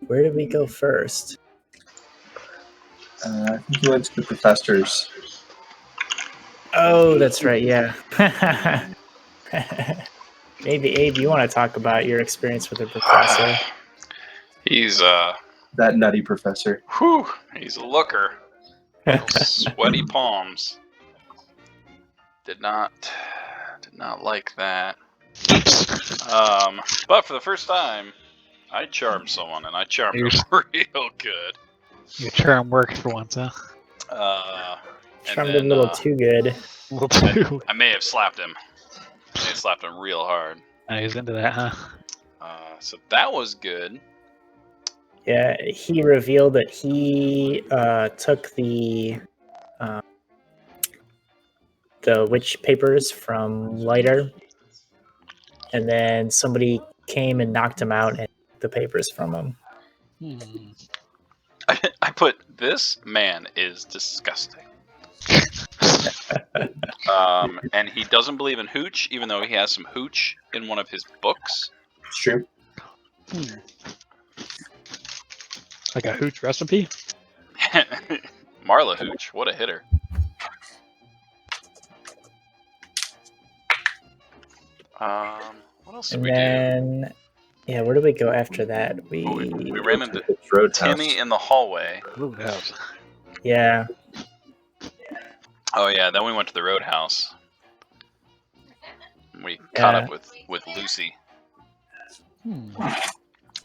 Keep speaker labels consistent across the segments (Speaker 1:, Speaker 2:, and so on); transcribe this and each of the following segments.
Speaker 1: Where did we go first?
Speaker 2: I think you went to the professors.
Speaker 1: Oh, that's right. Yeah. Maybe Abe, you want to talk about your experience with the professor?
Speaker 3: He's
Speaker 2: That nutty professor.
Speaker 3: he's a looker. Sweaty palms. Did not like that. But for the first time, I charmed someone, and I charmed him real good.
Speaker 4: Your charm worked for once, huh?
Speaker 1: Charmed him a little too good.
Speaker 4: A little too.
Speaker 3: I may have slapped him. I may have slapped him real hard.
Speaker 4: He's into that, huh?
Speaker 3: So that was good.
Speaker 1: Yeah, he revealed that he took the witch papers from Lighter, and then somebody came and knocked him out and took the papers from him.
Speaker 3: I put, this man is disgusting. And he doesn't believe in hooch, even though he has some hooch in one of his books.
Speaker 2: It's true.
Speaker 4: Like a hooch recipe?
Speaker 3: Marla hooch, what a hitter. What else did we do?
Speaker 1: Yeah, where did we go after that? We
Speaker 3: ran into Timmy in the hallway.
Speaker 4: Roadhouse.
Speaker 1: Yeah.
Speaker 3: Oh yeah, then we went to the Roadhouse. We caught up with Lucy.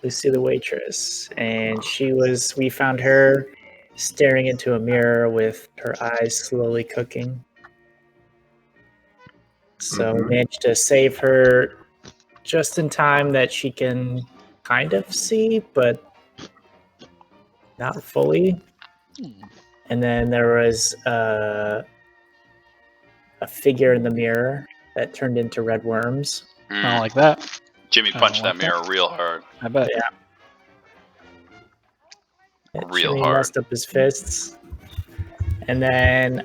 Speaker 1: Lucy the waitress. And we found her staring into a mirror with her eyes slowly cooking. So we managed to save her just in time that she can kind of see, but not fully. And then there was a figure in the mirror that turned into red worms.
Speaker 4: I don't like that.
Speaker 3: Jimmy punched that mirror real hard.
Speaker 4: I bet.
Speaker 1: Yeah.
Speaker 3: Real
Speaker 1: Jimmy
Speaker 3: hard.
Speaker 1: messed up his fists. And then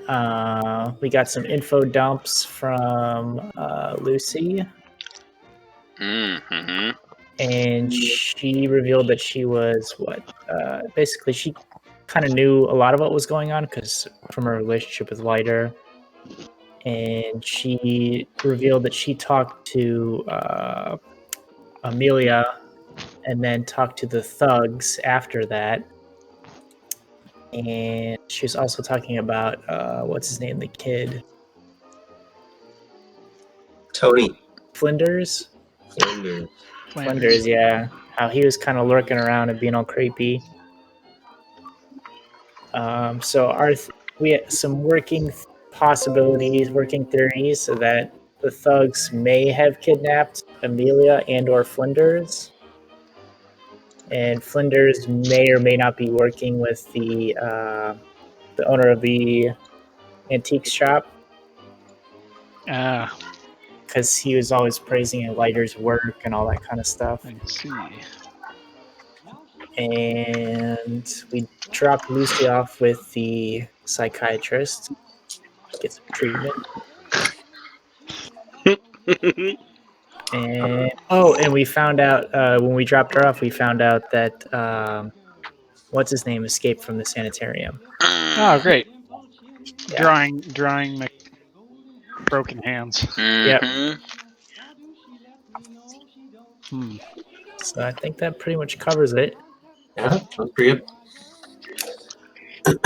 Speaker 1: we got some info dumps from Lucy.
Speaker 3: Mm-hmm.
Speaker 1: And she revealed that she was basically she kind of knew a lot of what was going on because from her relationship with Lighter. And she revealed that she talked to Amelia and then talked to the thugs after that. And she was also talking about what's his name, the kid,
Speaker 2: Tony.
Speaker 1: Flenders, yeah. How he was kind of lurking around and being all creepy. So we had some working possibilities, working theories, so that the thugs may have kidnapped Amelia and/or Flinders. And Flinders may or may not be working with the owner of the antique shop. Because he was always praising Lighter's work and all that kind of stuff.
Speaker 4: I see.
Speaker 1: And we dropped Lucy off with the psychiatrist to get some treatment. And we found out when we dropped her off, we found out that what's his name escaped from the sanitarium.
Speaker 4: Oh, great!
Speaker 1: Yeah.
Speaker 4: Drawing the broken hands.
Speaker 3: Mm-hmm.
Speaker 1: Yep. So I think that pretty much covers it.
Speaker 2: Yeah, that's pretty good.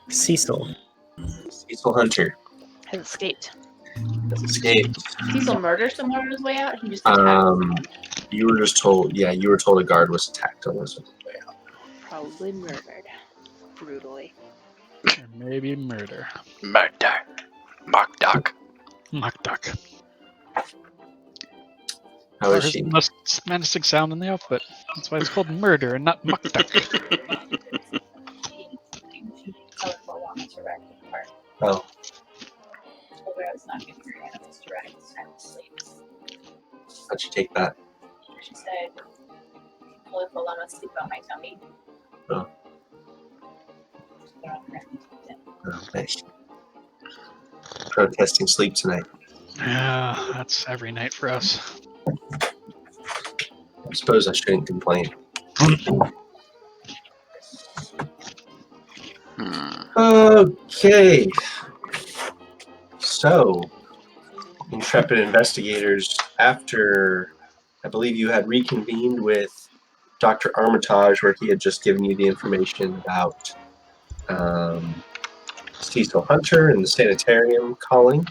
Speaker 1: Cecil
Speaker 2: Hunter
Speaker 5: Has escaped.
Speaker 6: Cecil murdered someone on his way out? He just attacked
Speaker 2: you were just told, you were told a guard was attacked on his way out.
Speaker 6: Probably murdered. Brutally.
Speaker 4: Or maybe murder.
Speaker 3: Murder. Mock Duck.
Speaker 2: How is she?
Speaker 4: The most menacing sound in the alphabet. That's why it's called murder and not muck duck.
Speaker 2: Oh. How'd she take that?
Speaker 6: She said, colorful, I'm asleep on my tummy.
Speaker 2: Oh. Oh, nice. Protesting sleep tonight.
Speaker 4: Yeah, that's every night for us.
Speaker 2: I suppose I shouldn't complain. Okay. So, intrepid investigators, after I believe you had reconvened with Dr. Armitage, where he had just given you the information about Cecil Hunter and the sanitarium calling.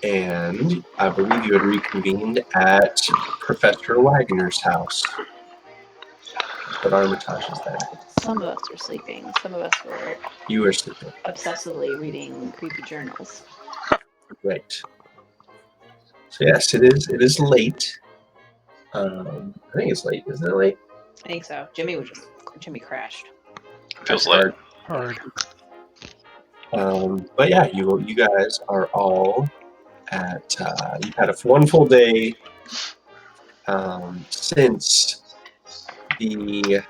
Speaker 2: And I believe you had reconvened at Professor Wagner's house. But Armitage is there.
Speaker 5: Some of us were sleeping. Some of us were
Speaker 2: You were sleeping.
Speaker 5: obsessively reading creepy journals.
Speaker 2: Right. So yes, it is late. I think it's late. Isn't it late?
Speaker 5: I think so. Jimmy crashed.
Speaker 3: Feels
Speaker 2: That's
Speaker 3: late.
Speaker 2: hard.
Speaker 4: Hard.
Speaker 2: But yeah, you guys are all at. You've had one full day since the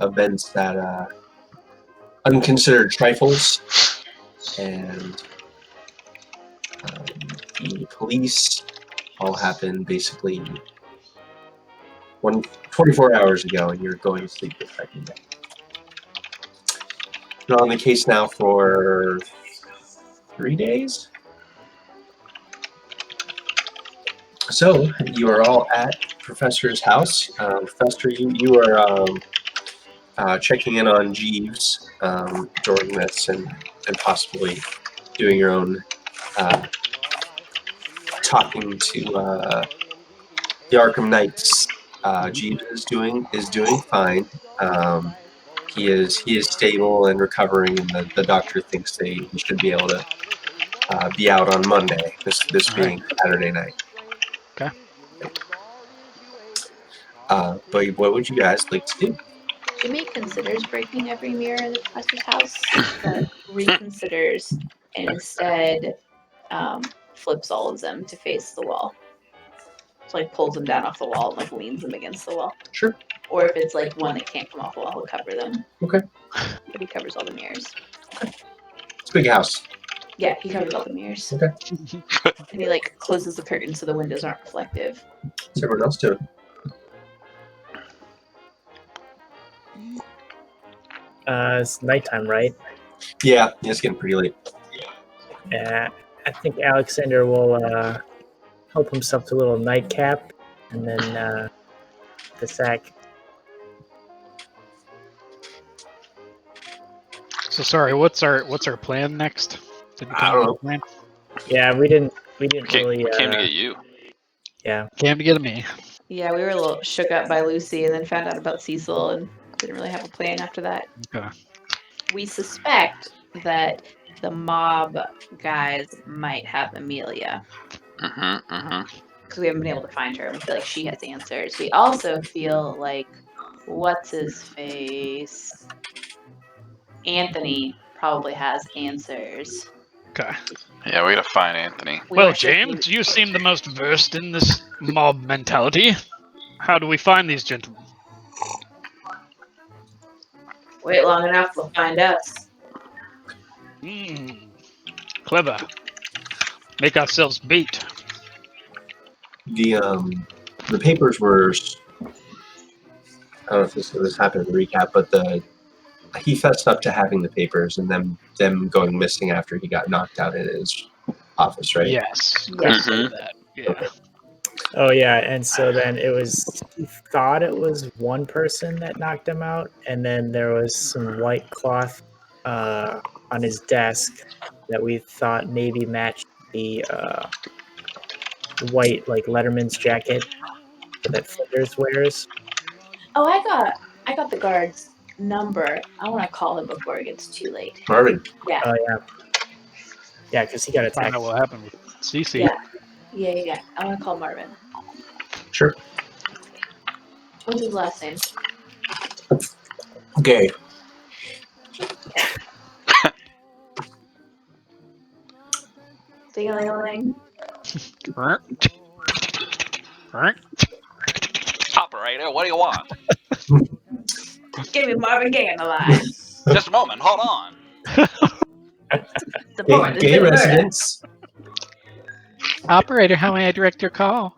Speaker 2: events that unconsidered trifles and the police all happened basically 24 hours ago, and you're going to sleep the second day. You're on the case now for 3 days. So you are all at Professor's house. Professor, you are checking in on Jeeves during this, and possibly doing your own talking to the Arkham Knights. Jeeves is doing fine. He is stable and recovering, and the doctor thinks he should be able to be out on Monday. This being Saturday night.
Speaker 4: Okay.
Speaker 2: But what would you guys like to do?
Speaker 5: Jimmy considers breaking every mirror in the professor's house, but reconsiders and instead flips all of them to face the wall. So like pulls them down off the wall and like leans them against the wall.
Speaker 2: Sure.
Speaker 5: Or if it's like one that can't come off the wall, he'll cover them.
Speaker 2: Okay.
Speaker 5: But he covers all the mirrors.
Speaker 2: It's a big house.
Speaker 5: Yeah, he covers all the mirrors.
Speaker 2: Okay.
Speaker 5: And he like closes the curtain so the windows aren't reflective.
Speaker 2: What's everyone else doing?
Speaker 1: It's nighttime, right?
Speaker 2: Yeah, it's getting pretty late.
Speaker 1: I think Alexander will help himself to a little nightcap, and then the sack.
Speaker 4: So sorry, what's our plan next? Did we
Speaker 2: I
Speaker 4: come
Speaker 2: don't
Speaker 4: up
Speaker 2: know.
Speaker 4: with a plan?
Speaker 1: Yeah, we didn't
Speaker 3: Came,
Speaker 1: really.
Speaker 3: we came to get you.
Speaker 1: Yeah.
Speaker 4: Came to get me.
Speaker 5: Yeah, we were a little shook up by Lucy and then found out about Cecil and didn't really have a plan after that.
Speaker 4: Okay.
Speaker 5: We suspect that the mob guys might have Amelia because we haven't been able to find her. We feel like she has answers. We also feel like what's his face? Anthony probably has answers.
Speaker 4: Okay.
Speaker 3: Yeah, we gotta find Anthony.
Speaker 4: Well,
Speaker 5: were thinking-
Speaker 4: James, you seem the most versed in this mob mentality. How do we find these gentlemen?
Speaker 5: Wait long enough, they'll find us.
Speaker 4: Clever. Make ourselves bait.
Speaker 2: The papers were. I don't know if this happened in the recap, but he fessed up to having the papers and them going missing after he got knocked out in his office, right?
Speaker 4: Yes.
Speaker 5: Yes.
Speaker 4: Say that. Yeah.
Speaker 1: Oh yeah, and so then he thought it was one person that knocked him out, and then there was some white cloth on his desk that we thought maybe matched the white like Letterman's jacket that Flinders wears.
Speaker 5: Oh, I got the guard's number. I want to call him before it gets too late.
Speaker 2: Marvin.
Speaker 5: Yeah.
Speaker 1: Oh yeah, because he got
Speaker 4: Find
Speaker 1: attacked.
Speaker 4: out what happened with CC.
Speaker 5: Yeah. I want to call Marvin.
Speaker 2: Sure.
Speaker 5: What's his last name?
Speaker 2: Okay.
Speaker 5: Ding-a-ling-a-ling.
Speaker 3: Operator, what do you want?
Speaker 5: Give me Marvin Gaye on the line.
Speaker 3: Just a moment, hold on.
Speaker 5: The board is
Speaker 2: Gay
Speaker 5: in murder.
Speaker 2: residents.
Speaker 4: Operator, how may I direct your call?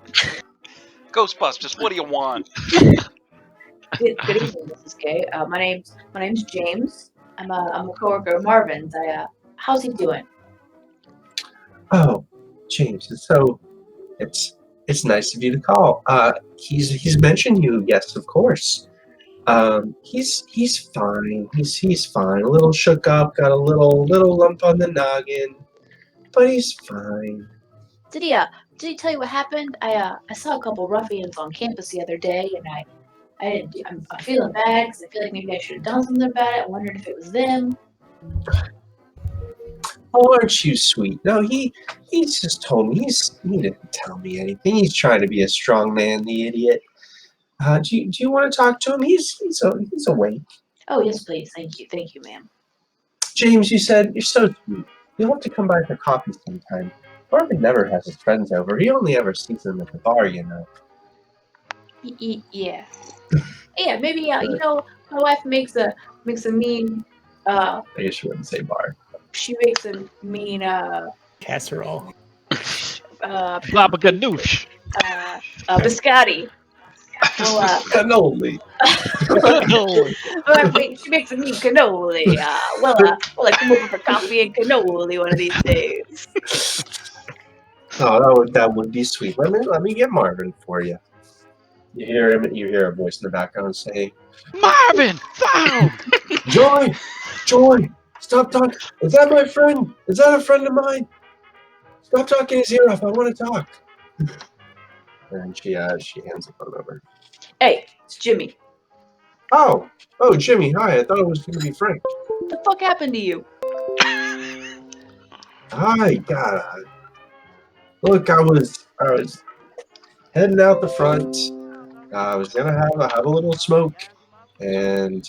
Speaker 3: Ghostbusters, what do you want?
Speaker 5: Good evening, Mrs. K. My name's James. I'm a coworker of Marvin's. How's he doing?
Speaker 2: Oh, James, it's nice of you to call. He's mentioned you, yes, of course. He's fine. He's fine. A little shook up, got a little lump on the noggin, but he's fine.
Speaker 5: Did he tell you what happened? I saw a couple ruffians on campus the other day, and I'm feeling bad because I feel like maybe I should have done something about it. I wondered if it was them.
Speaker 2: Oh, aren't you sweet? No, he's just told me. He didn't tell me anything. He's trying to be a strong man, the idiot. Do you want to talk to him? He's awake.
Speaker 5: Oh yes, please. Thank you, ma'am.
Speaker 2: James, you said you're so sweet. You'll have to come by for coffee sometime. Marvin never has his friends over. He only ever sees them at the bar, you know.
Speaker 5: Yeah. Yeah, maybe you know, my wife makes a mean
Speaker 2: I guess you wouldn't say bar.
Speaker 5: she makes a mean
Speaker 1: Casserole.
Speaker 4: Baba ganoush.
Speaker 5: biscotti. Well,
Speaker 2: Cannoli.
Speaker 5: she makes a mean cannoli. Well, I come over for coffee and cannoli one of these days.
Speaker 2: Oh, that would be sweet. Let me get Marvin for you. You hear him. You hear a voice in the background saying,
Speaker 4: Marvin, found!
Speaker 2: Joy, stop talking. Is that my friend? Is that a friend of mine? Stop talking his ear off. I want to talk." And she hands the phone over.
Speaker 5: Hey, it's Jimmy.
Speaker 2: Oh, Jimmy. Hi. I thought it was going to be Frank.
Speaker 5: What the fuck happened to you?
Speaker 2: Hi, God. Look, I was heading out the front. I was gonna have a little smoke, and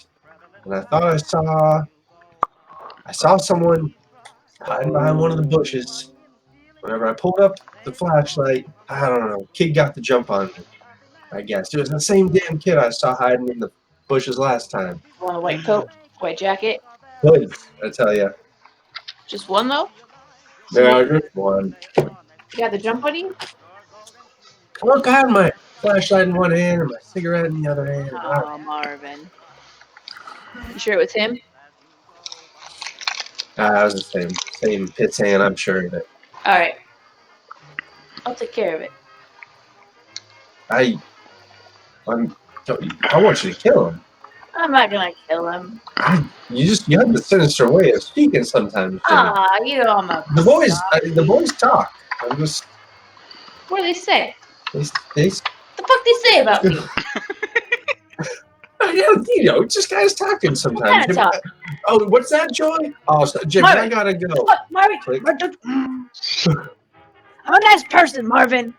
Speaker 2: I thought I saw someone hiding behind one of the bushes. Whenever I pulled up the flashlight, I don't know, kid got the jump on me. I guess it was the same damn kid I saw hiding in the bushes last time.
Speaker 5: Want a white coat, white jacket?
Speaker 2: Good, I tell you.
Speaker 5: Just one though?
Speaker 2: No, just one.
Speaker 5: You got the jump on you?
Speaker 2: Look, I had my flashlight in one hand and my cigarette in the other hand.
Speaker 5: Oh, Marvin. You sure it was him?
Speaker 2: That was the same pits hand, I'm sure of it.
Speaker 5: All right. I'll take care of it.
Speaker 2: I want you to kill him.
Speaker 5: I'm not gonna kill him.
Speaker 2: You have the sinister way of speaking sometimes, Jimmy.
Speaker 5: You know I'm a.
Speaker 2: The boys talk. I'm just.
Speaker 5: What do they say?
Speaker 2: They
Speaker 5: The fuck they say about me?
Speaker 2: Just guys talking sometimes.
Speaker 5: What kind of talk?
Speaker 2: Oh, what's that, Joy? Oh, Jimmy,
Speaker 5: Marvin.
Speaker 2: I gotta go.
Speaker 5: What, Marvin? I'm a nice person, Marvin.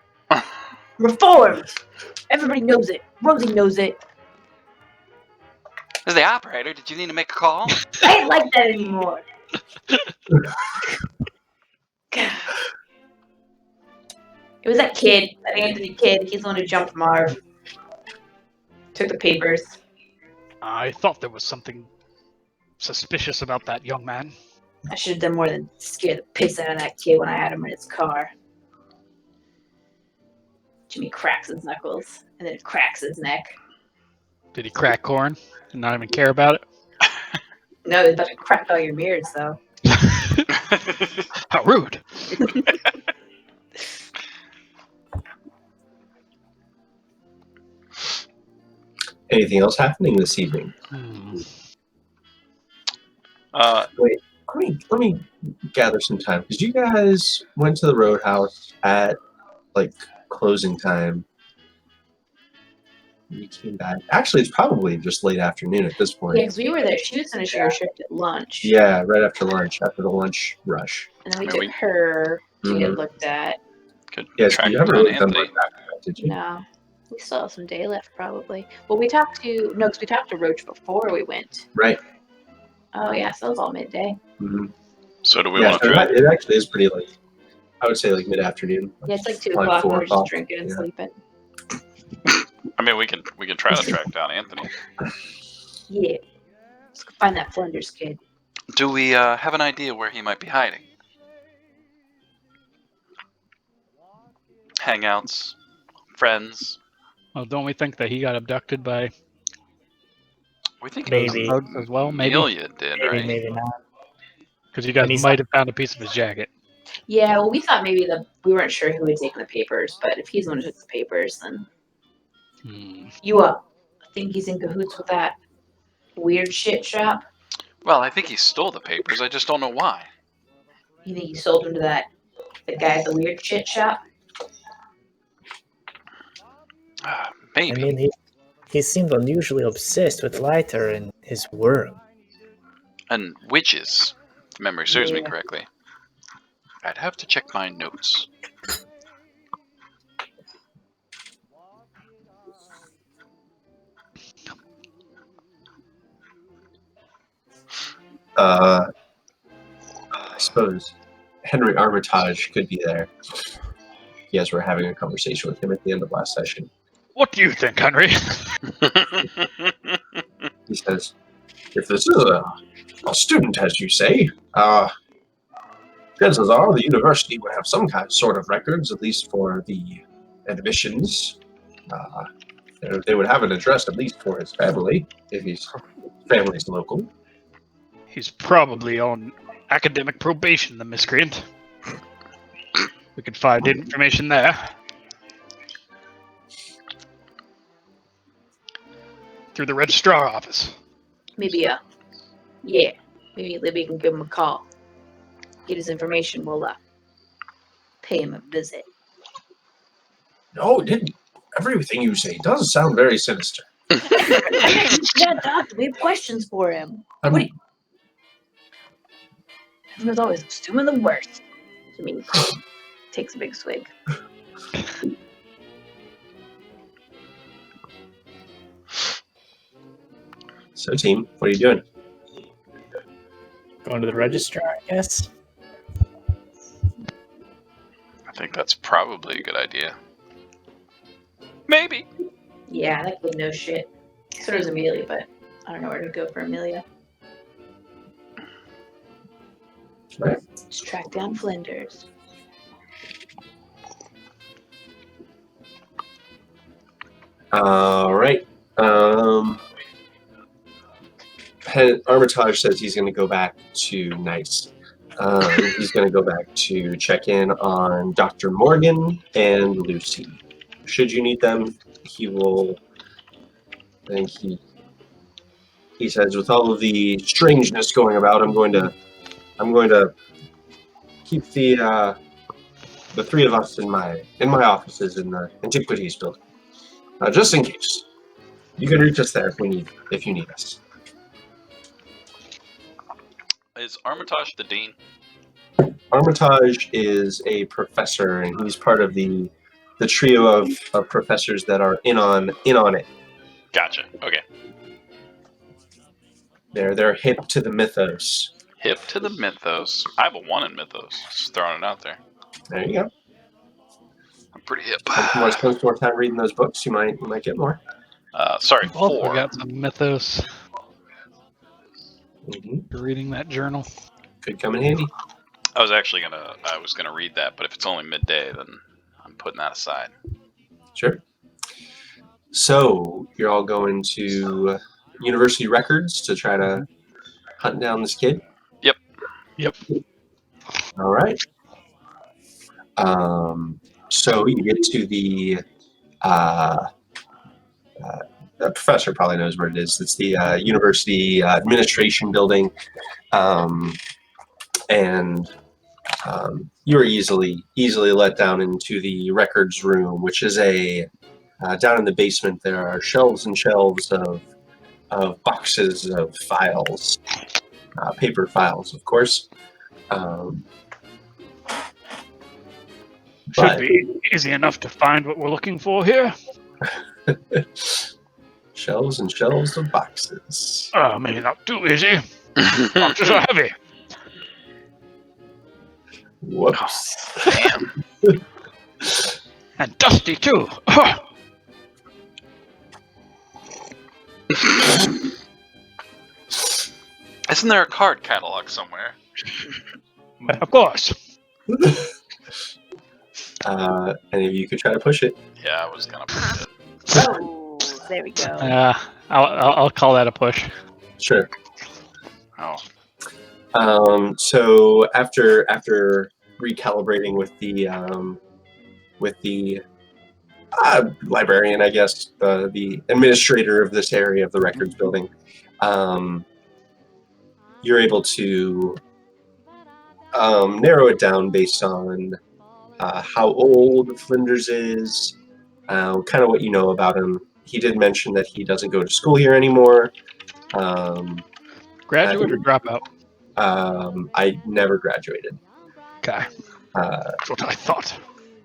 Speaker 5: Reformed. Everybody knows it. Rosie knows it.
Speaker 3: This is the operator. Did you need to make a call?
Speaker 5: I ain't like that anymore. God. It was that kid, that Anthony kid. He's the one who jumped Marv. Took the papers.
Speaker 4: I thought there was something suspicious about that young man.
Speaker 5: I should have done more than scare the piss out of that kid when I had him in his car. Jimmy cracks his knuckles and then cracks his neck.
Speaker 4: Did he crack corn and not even care about it?
Speaker 5: No, they're about to crack all your mirrors, though.
Speaker 4: How rude.
Speaker 2: Anything else happening this evening? Wait, let me gather some time because you guys went to the Roadhouse at like closing time. You came back. Actually, it's probably just late afternoon at this point.
Speaker 5: Yeah, because we were there. She was finishing her shift at lunch.
Speaker 2: Yeah, right after lunch, after the lunch rush.
Speaker 5: And then we took her to get looked at.
Speaker 3: Good.
Speaker 2: Yes, you haven't really done much after that, did you?
Speaker 5: No. We still have some day left, probably. Well, we talked to Roach before we went.
Speaker 2: Right.
Speaker 5: Oh, yeah, so it was all midday.
Speaker 2: Mm-hmm.
Speaker 3: So do we want to try?
Speaker 2: It actually is pretty late. I would say like mid-afternoon.
Speaker 5: Yeah, it's like 2 o'clock and we're just drinking and sleeping.
Speaker 3: I mean, we can try to track down Anthony.
Speaker 5: Yeah. Let's go find that Flender's kid.
Speaker 3: Do we have an idea where he might be hiding? Hangouts, friends,
Speaker 4: Well, don't we think that he got abducted by
Speaker 3: We think
Speaker 1: Maybe.
Speaker 4: thugs as well? Maybe
Speaker 3: Amelia did,
Speaker 1: Maybe,
Speaker 3: right?
Speaker 1: maybe not.
Speaker 4: because you guys
Speaker 1: And he's
Speaker 4: might have found a piece of his jacket.
Speaker 5: Yeah, well, we thought maybe we weren't sure who had taken the papers, but if he's the one who took the papers, then you think he's in cahoots with that weird shit shop?
Speaker 3: Well, I think he stole the papers. I just don't know why.
Speaker 5: You think he sold them to the guy at the weird shit shop?
Speaker 3: Maybe.
Speaker 1: I mean, he seemed unusually obsessed with lighter and his worm.
Speaker 3: And witches, if memory serves me
Speaker 5: Yeah.
Speaker 3: correctly. I'd have to check my notes.
Speaker 2: I suppose Henry Armitage could be there. You guys were having a conversation with him at the end of last session.
Speaker 4: What do you think, Henry?
Speaker 2: He says, if this is a student, as you say, chances are the university would have some sort of records, at least for the admissions. They would have an address, at least for his family, if his family's local.
Speaker 4: He's probably on academic probation, the miscreant. We could find information there. Through the registrar office.
Speaker 5: Maybe, maybe Libby can give him a call. Get his information. We'll pay him a visit.
Speaker 2: No, everything you say does sound very sinister.
Speaker 5: Yeah, Doc, we have questions for him. Everyone's always assuming the worst. I mean, takes a big swig.
Speaker 2: So, team, what are you doing?
Speaker 1: Going to the registrar, I guess.
Speaker 3: I think that's probably a good idea. Maybe.
Speaker 5: Yeah, that kid knows shit. So does Amelia, but I don't know where to go for Amelia.
Speaker 2: Right.
Speaker 5: Let's track down Flinders.
Speaker 2: All right. Armitage says he's going to go back to Nice. He's going to go back to check in on Dr. Morgan and Lucy. Should you need them, he will. I think he says, with all of the strangeness going about, I'm going to keep the three of us in my offices in the Antiquities building, just in case. You can reach us there if you need us.
Speaker 3: Is Armitage the dean?
Speaker 2: Armitage is a professor, and he's part of the trio of professors that are in on it.
Speaker 3: Gotcha. Okay.
Speaker 2: They're hip to the mythos.
Speaker 3: Hip to the mythos. I have a 1 in mythos. Just throwing it out there.
Speaker 2: There you go.
Speaker 3: I'm pretty hip.
Speaker 2: When it comes to more time reading those books, you might get more.
Speaker 3: Sorry,
Speaker 4: I've also
Speaker 3: 4.
Speaker 4: got some mythos.
Speaker 2: Mm-hmm.
Speaker 4: You're reading that journal.
Speaker 2: Could come in handy.
Speaker 3: I was gonna read that, but if it's only midday, then I'm putting that aside.
Speaker 2: Sure. So you're all going to university records to try to hunt down this kid?
Speaker 3: Yep.
Speaker 2: All right. So you get to the professor probably knows where it is. It's the university administration building, and you are easily let down into the records room, which is down in the basement. There are shelves and shelves of boxes of files, paper files, of course.
Speaker 4: Should be easy enough to find what we're looking for here.
Speaker 2: Shelves and shelves of boxes.
Speaker 4: Maybe not too easy. Boxes are heavy.
Speaker 2: Whoops.
Speaker 3: Damn.
Speaker 4: And dusty, too.
Speaker 3: Isn't there a card catalog somewhere?
Speaker 4: Of course.
Speaker 2: Any of you could try to push it.
Speaker 3: Yeah, I was gonna push it.
Speaker 5: Oh, there we go.
Speaker 4: I'll call that a push.
Speaker 2: Sure.
Speaker 3: Oh.
Speaker 2: So after recalibrating with the librarian, I guess, the administrator of this area of the records building, you're able to narrow it down based on how old Flinders is, kind of what you know about him. He did mention that he doesn't go to school here anymore.
Speaker 4: Graduate or dropout?
Speaker 2: I never graduated.
Speaker 4: Okay. That's what I thought.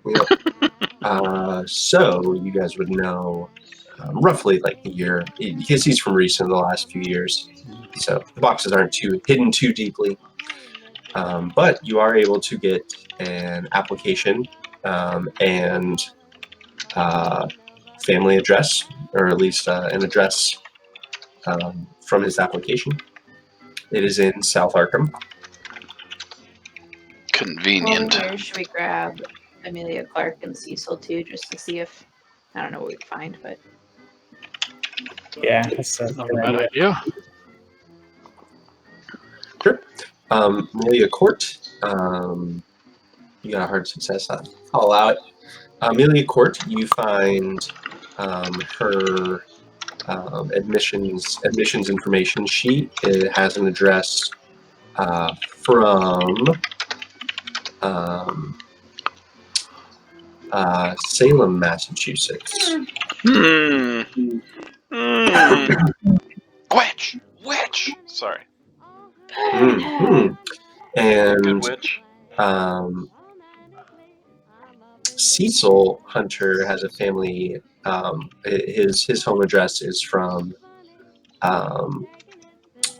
Speaker 2: Yep. So you guys would know roughly like the year, because he's from recent, the last few years. So the boxes aren't hidden too deeply. But you are able to get an application and family address, or at least an address from his application. It is in South Arkham.
Speaker 3: Convenient.
Speaker 5: Well, should we grab Amelia Clark and Cecil too, just to see if I don't know what we can find, but
Speaker 1: Yeah, that's a
Speaker 4: Not
Speaker 1: good
Speaker 4: a bad
Speaker 1: idea.
Speaker 4: idea.
Speaker 2: Sure. Amelia Court. You got a hard success. I'll allow it. Amelia Court, you find her admissions information sheet. It has an address from Salem, Massachusetts.
Speaker 3: Witch. Sorry.
Speaker 2: Mm-hmm.
Speaker 3: Good
Speaker 2: And
Speaker 3: witch.
Speaker 2: Cecil Hunter has a family. His home address is from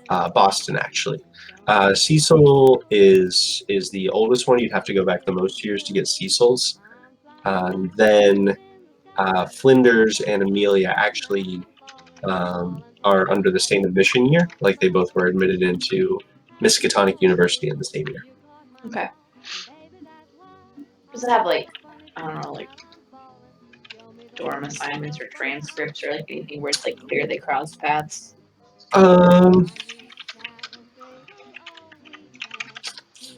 Speaker 2: Boston, actually. Cecil is the oldest one. You'd have to go back the most years to get Cecil's. Then Flinders and Amelia actually are under the same admission year, like they both were admitted into Miskatonic University in the same year.
Speaker 5: okay. Does it have like I don't know, like dorm assignments or transcripts or like anything where it's like clear they crossed paths?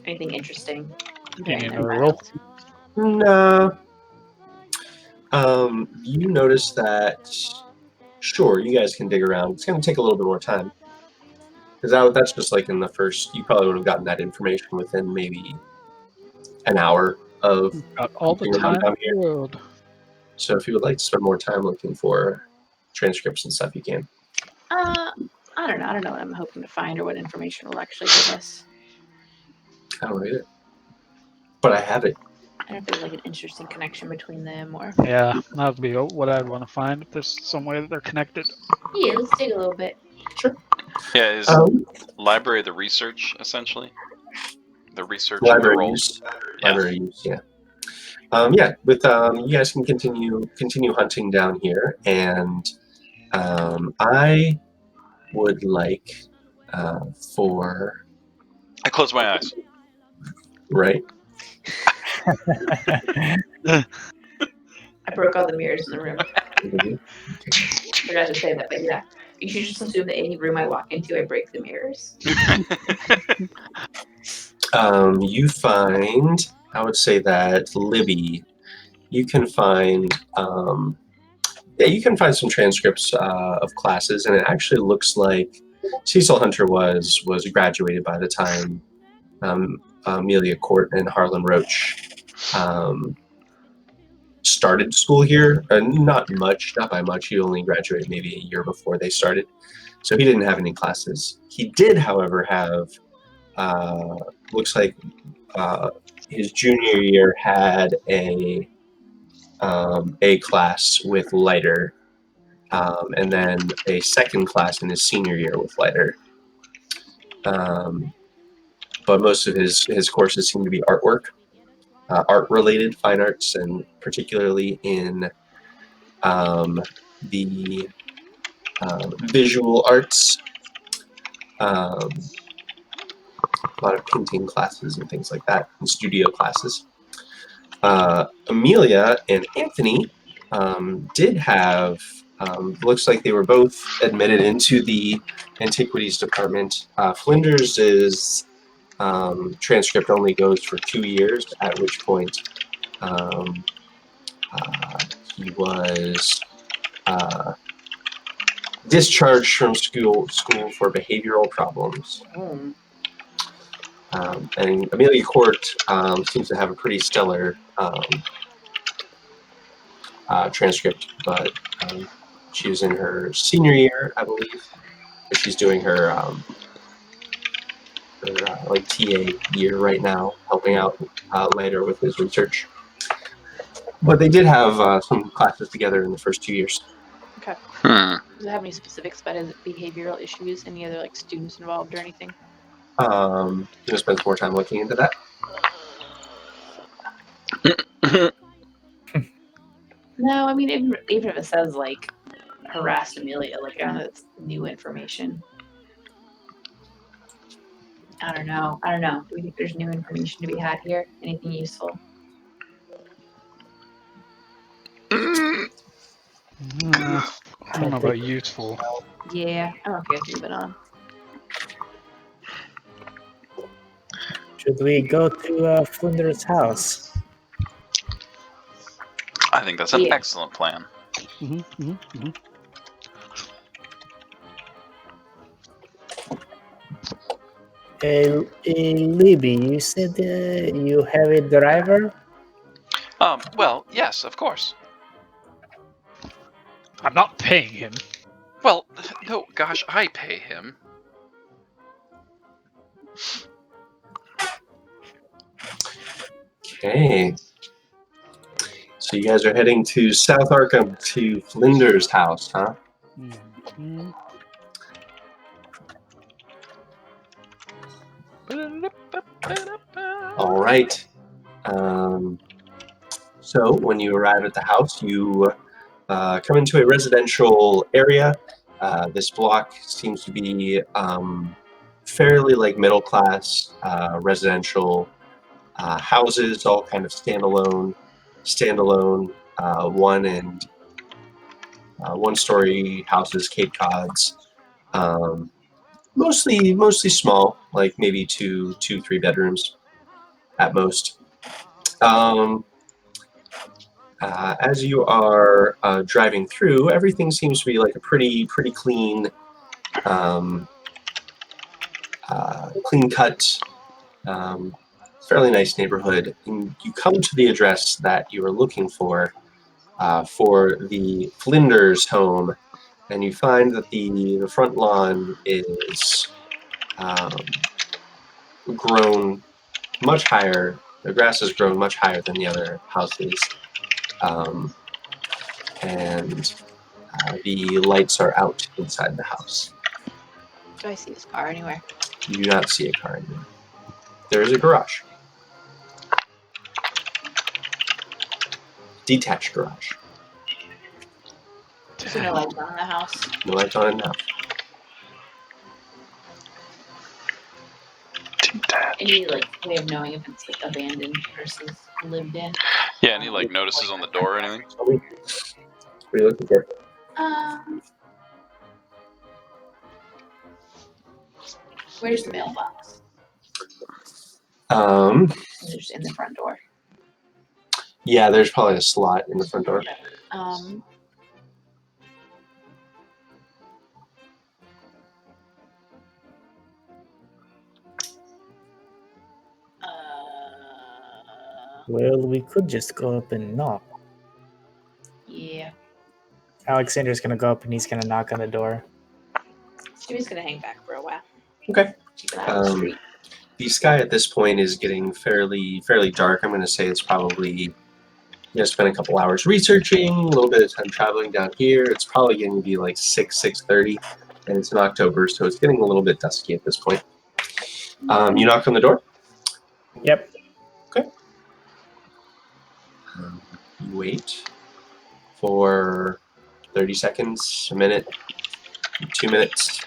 Speaker 5: Anything interesting?
Speaker 4: You need
Speaker 5: in
Speaker 4: another
Speaker 5: their
Speaker 4: roll?
Speaker 5: files?
Speaker 2: No. You notice that, sure, you guys can dig around. It's going to take a little bit more time. Because that's just like in the first, you probably would have gotten that information within maybe an hour of
Speaker 4: Got all the
Speaker 2: being around
Speaker 4: time
Speaker 2: down
Speaker 4: in
Speaker 2: here.
Speaker 4: the world.
Speaker 2: So if you would like to spend more time looking for transcripts and stuff, you can.
Speaker 5: I don't know. I don't know what I'm hoping to find or what information will actually give us.
Speaker 2: I don't read it. But I have it.
Speaker 5: I don't know if there's like an interesting connection between them or.
Speaker 4: Yeah, that would be what I'd want to find. If there's some way that they're connected.
Speaker 5: Yeah, let's dig a little bit.
Speaker 2: Sure.
Speaker 3: Yeah, is library the research, essentially? The research of the
Speaker 2: Library
Speaker 3: roles?
Speaker 2: use. Library use, yeah. With you guys can continue hunting down here, and I would like for
Speaker 3: I close my eyes.
Speaker 2: right.
Speaker 5: I broke all the mirrors in the room.
Speaker 2: Mhm.
Speaker 5: Forgot to say that, but yeah. You should just assume that any room I walk into, I break the mirrors.
Speaker 2: You find, I would say that Libby, you can find you can find some transcripts of classes, and it actually looks like Cecil Hunter was graduated by the time Amelia Court and Harlan Roach started school here. Not by much. He only graduated maybe a year before they started, so he didn't have any classes. He did, however, have looks like his junior year had a class with lighter. And then a second class in his senior year with lighter. But most of his courses seem to be artwork, art-related, fine arts, and particularly in the visual arts. A lot of painting classes and things like that, and studio classes. Amelia and Anthony, did have, looks like they were both admitted into the Antiquities Department. Flinders' transcript only goes for 2 years, at which point he was discharged from school for behavioral problems. And Amelia Court seems to have a pretty stellar transcript, but she was in her senior year, I believe. But she's doing her like TA year right now, helping out later with his research. But they did have some classes together in the first 2 years.
Speaker 5: Okay.
Speaker 3: Hmm.
Speaker 5: Does it have any specifics about his behavioral issues? Any other like students involved or anything?
Speaker 2: You want to spend some more time looking into that?
Speaker 5: No, I mean even if it says like harassed Amelia, like I don't know, that's new information. I don't know. Do we think there's new information to be had here? Anything useful?
Speaker 4: I don't know about useful.
Speaker 5: Yeah, I'm okay with moving on.
Speaker 1: Should we go to Flinders' house?
Speaker 3: I think that's an
Speaker 5: Yeah.
Speaker 3: excellent plan.
Speaker 1: Libby, you said you have a driver?
Speaker 3: Well, yes, of course.
Speaker 4: I'm not paying him.
Speaker 3: Well, no, gosh, I pay him.
Speaker 2: Okay. So you guys are heading to South Arkham to Flinders' house, huh? All right. So when you arrive at the house, you come into a residential area. This block seems to be fairly like middle class residential houses, all kind of standalone, one-story houses, Cape Cods. Mostly small, like maybe two, 3 bedrooms at most. As you are driving through, everything seems to be like a pretty clean, clean cut, fairly nice neighborhood. And you come to the address that you are looking for the Flinders home, and you find that the front lawn is grown much higher. The grass has grown much higher than the other houses, and the lights are out inside the house.
Speaker 5: Do I see this car anywhere?
Speaker 2: You do not see a car anywhere. There is a garage. Detached garage.
Speaker 5: There's no lights on in the house.
Speaker 2: No lights on it now.
Speaker 5: Any like way of knowing if it's like abandoned versus lived in?
Speaker 3: Yeah, any like notices on the door or anything?
Speaker 2: What are you looking for?
Speaker 5: Where's the mailbox? Just in the front door.
Speaker 2: Yeah, there's probably a slot in the front door.
Speaker 1: Well, we could just go up and knock.
Speaker 5: Yeah.
Speaker 1: Alexander's gonna go up and he's gonna knock on the door.
Speaker 5: Jimmy's gonna hang back for a while.
Speaker 2: Okay.
Speaker 5: Keep an eye on the street.
Speaker 2: The sky at this point is getting fairly dark. I'm going to say it's probably spend a couple hours researching, a little bit of time traveling down here. It's probably going to be like 6:30, and it's in October, so it's getting a little bit dusky at this point. You knock on the door?
Speaker 1: Yep.
Speaker 2: Okay. You wait for 30 seconds, a minute, 2 minutes.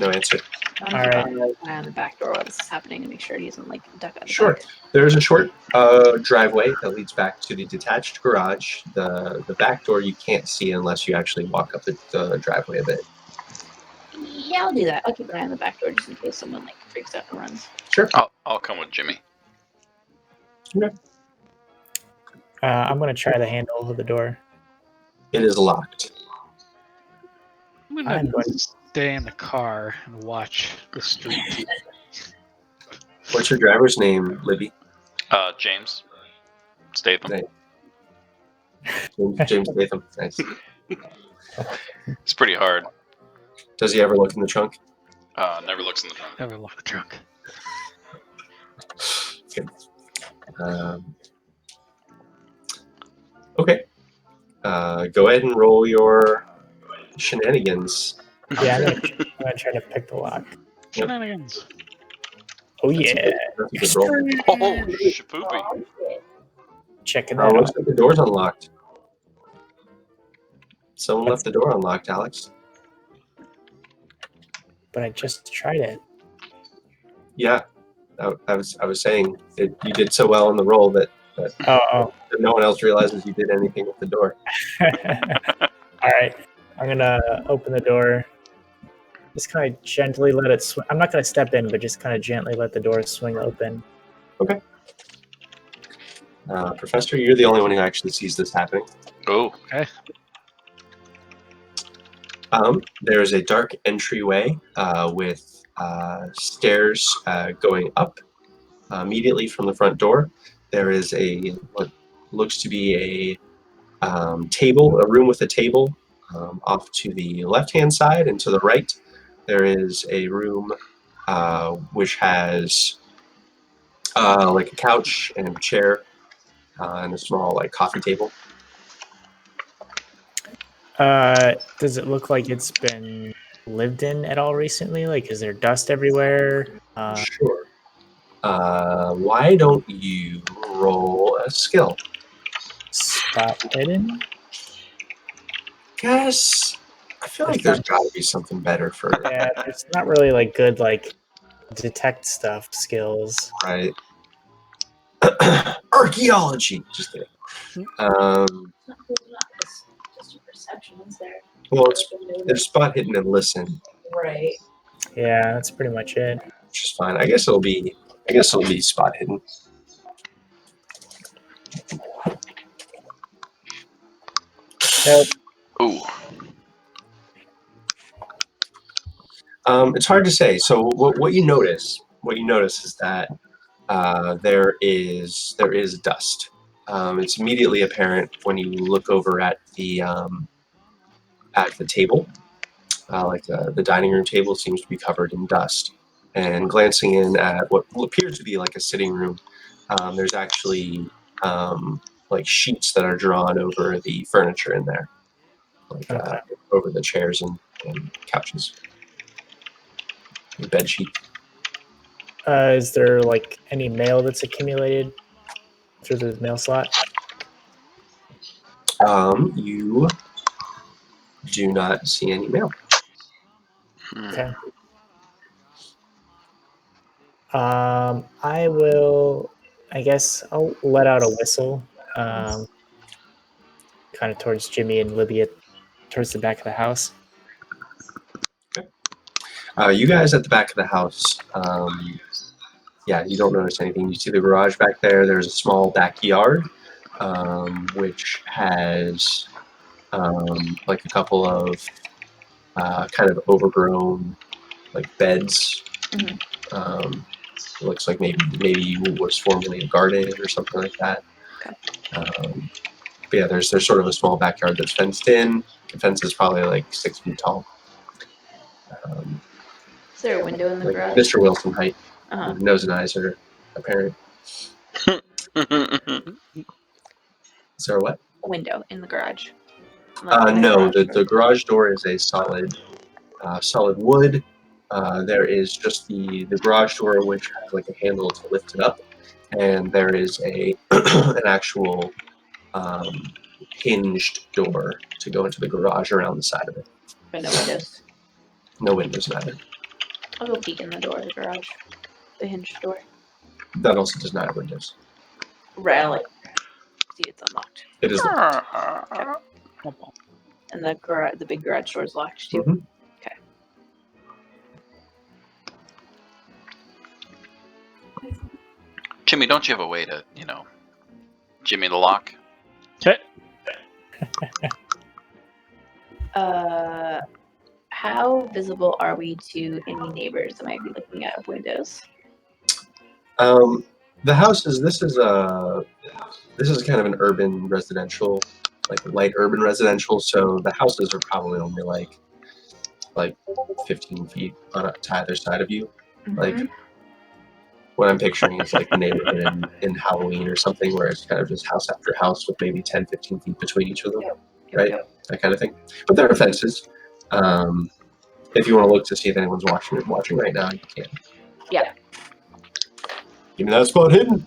Speaker 2: No answer.
Speaker 5: I'm
Speaker 1: All
Speaker 5: keeping
Speaker 1: right.
Speaker 5: an eye on the back door while this is happening to make sure he doesn't like duck out the
Speaker 2: Sure.
Speaker 5: back.
Speaker 2: There's a short driveway that leads back to the detached garage. The back door you can't see unless you actually walk up the driveway a bit.
Speaker 5: Yeah, I'll do that. I'll keep an eye on the back door just in case someone like freaks out and runs.
Speaker 2: Sure.
Speaker 3: I'll come with Jimmy.
Speaker 1: I'm gonna try the handle of the door.
Speaker 2: It is locked.
Speaker 4: I'm gonna
Speaker 1: I'm going.
Speaker 4: stay in the car and watch the street.
Speaker 2: What's your driver's name, Libby?
Speaker 3: James Statham.
Speaker 2: Nice. James Statham. Nice.
Speaker 3: It's pretty hard.
Speaker 2: Does he ever look in the trunk?
Speaker 3: Never looks in the trunk.
Speaker 4: Never lock the trunk.
Speaker 2: Okay. Go ahead and roll your shenanigans.
Speaker 1: Yeah, I'm gonna try to pick the lock.
Speaker 4: Shenanigans.
Speaker 1: Oh
Speaker 2: That's
Speaker 1: yeah,
Speaker 2: a good roll.
Speaker 3: Oh, shapoopy.
Speaker 1: checking
Speaker 2: Oh,
Speaker 1: that
Speaker 2: looks
Speaker 1: out.
Speaker 2: like the door's unlocked. Someone left the door unlocked, Alex.
Speaker 1: But I just tried it.
Speaker 2: Yeah, I was saying you did so well in the roll that
Speaker 1: Oh.
Speaker 2: no one else realizes you did anything with the door.
Speaker 1: All right, I'm gonna open the door. Just kind of gently let it swing. I'm not gonna step in, but just kind of gently let the door swing open.
Speaker 2: Professor, you're the only one who actually sees this happening.
Speaker 3: Oh,
Speaker 4: Okay.
Speaker 2: There's a dark entryway with stairs going up immediately from the front door. There is what looks to be a room with a table off to the left-hand side, and to the right there is a room which has like a couch and a chair and a small like coffee table.
Speaker 1: Does it look like it's been lived in at all recently? Like, is there dust everywhere?
Speaker 2: Sure. Why don't you roll a skill?
Speaker 1: Spot hidden?
Speaker 2: Guess I feel like there's got to be something better for
Speaker 1: Yeah, it's not really like good like detect stuff skills.
Speaker 2: right. Archaeology. Just kidding.
Speaker 6: Just your perceptions there.
Speaker 2: Well, it's spot hidden and listen,
Speaker 6: Right.
Speaker 1: Yeah, that's pretty much it.
Speaker 2: which is fine. I guess it'll be spot hidden.
Speaker 1: Nope.
Speaker 3: ooh.
Speaker 2: It's hard to say. So what you notice is that there is dust. It's immediately apparent when you look over at the table. Like the dining room table seems to be covered in dust. And glancing in at what appears to be like a sitting room, there's actually like sheets that are drawn over the furniture in there, like
Speaker 1: Okay.
Speaker 2: over the chairs and couches. Bed sheet.
Speaker 1: Is there like any mail that's accumulated through the mail slot?
Speaker 2: You do not see any mail.
Speaker 1: Okay. I will. I guess I'll let out a whistle, kind of towards Jimmy and Libby, towards the back of the house.
Speaker 2: You guys at the back of the house, you don't notice anything. You see the garage back there. There's a small backyard, which has like a couple of kind of overgrown like beds.
Speaker 5: Mhm.
Speaker 2: It looks like maybe was formerly a garden or something like that.
Speaker 5: Okay.
Speaker 2: But yeah, there's sort of a small backyard that's fenced in. The fence is probably like 6 feet tall.
Speaker 5: Is there a window in the
Speaker 2: Like
Speaker 5: garage?
Speaker 2: Mr. Wilson height.
Speaker 5: Uh-huh.
Speaker 2: Nose and eyes are apparent. Is there what?
Speaker 5: A window in the garage.
Speaker 2: No, the garage door is a solid wood. There is just the garage door, which has like a handle to lift it up, and there is an actual hinged door to go into the garage around the side of it.
Speaker 5: But no windows.
Speaker 2: No windows either.
Speaker 5: I'll go peek in the door of the garage. The hinged door.
Speaker 2: That also does not have windows.
Speaker 5: Right, I'll see it's unlocked.
Speaker 2: It is locked.
Speaker 5: And the big garage door is locked too.
Speaker 2: Mhm.
Speaker 5: Okay.
Speaker 3: Jimmy, don't you have a way to, Jimmy the lock?
Speaker 4: Okay.
Speaker 5: How visible are we to any neighbors that might be looking out of windows?
Speaker 2: The house is. This is kind of an urban residential, like light urban residential. So the houses are probably only like 15 feet to either side of you. Like what I'm picturing is like the neighborhood in Halloween or something, where it's kind of just house after house with maybe 10, 15 feet between each of them, right? That kind of thing. But there are fences. If you want to look to see if anyone's watching right now, you can.
Speaker 5: Yeah.
Speaker 2: Give me that spot hidden.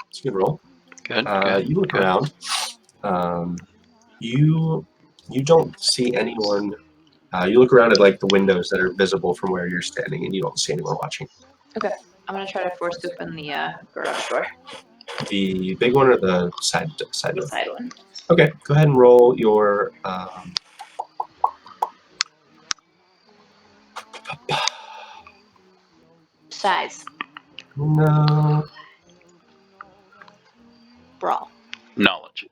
Speaker 2: It's a good roll.
Speaker 3: Good.
Speaker 2: You look around. You don't see anyone. You look around at like the windows that are visible from where you're standing, and you don't see anyone watching.
Speaker 5: Okay. I'm gonna try to force open the garage door.
Speaker 2: The big one or the side door?
Speaker 5: The side one.
Speaker 2: Okay, go ahead and roll your.
Speaker 5: Size.
Speaker 2: No.
Speaker 5: Brawl.
Speaker 3: Knowledge.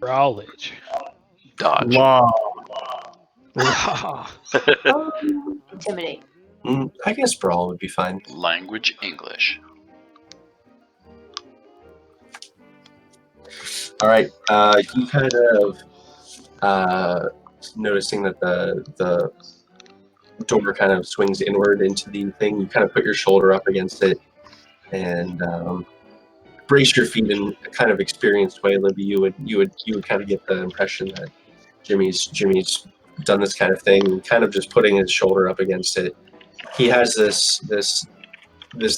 Speaker 4: Knowledge.
Speaker 3: Dodge.
Speaker 1: Law.
Speaker 5: Intimidate.
Speaker 2: I guess brawl would be fine.
Speaker 3: Language English.
Speaker 2: All right. You kind of noticing that the door kind of swings inward into the thing. You kind of put your shoulder up against it and brace your feet in a kind of experienced way, Libby. You would kind of get the impression that Jimmy's done this kind of thing, and kind of just putting his shoulder up against it. He has this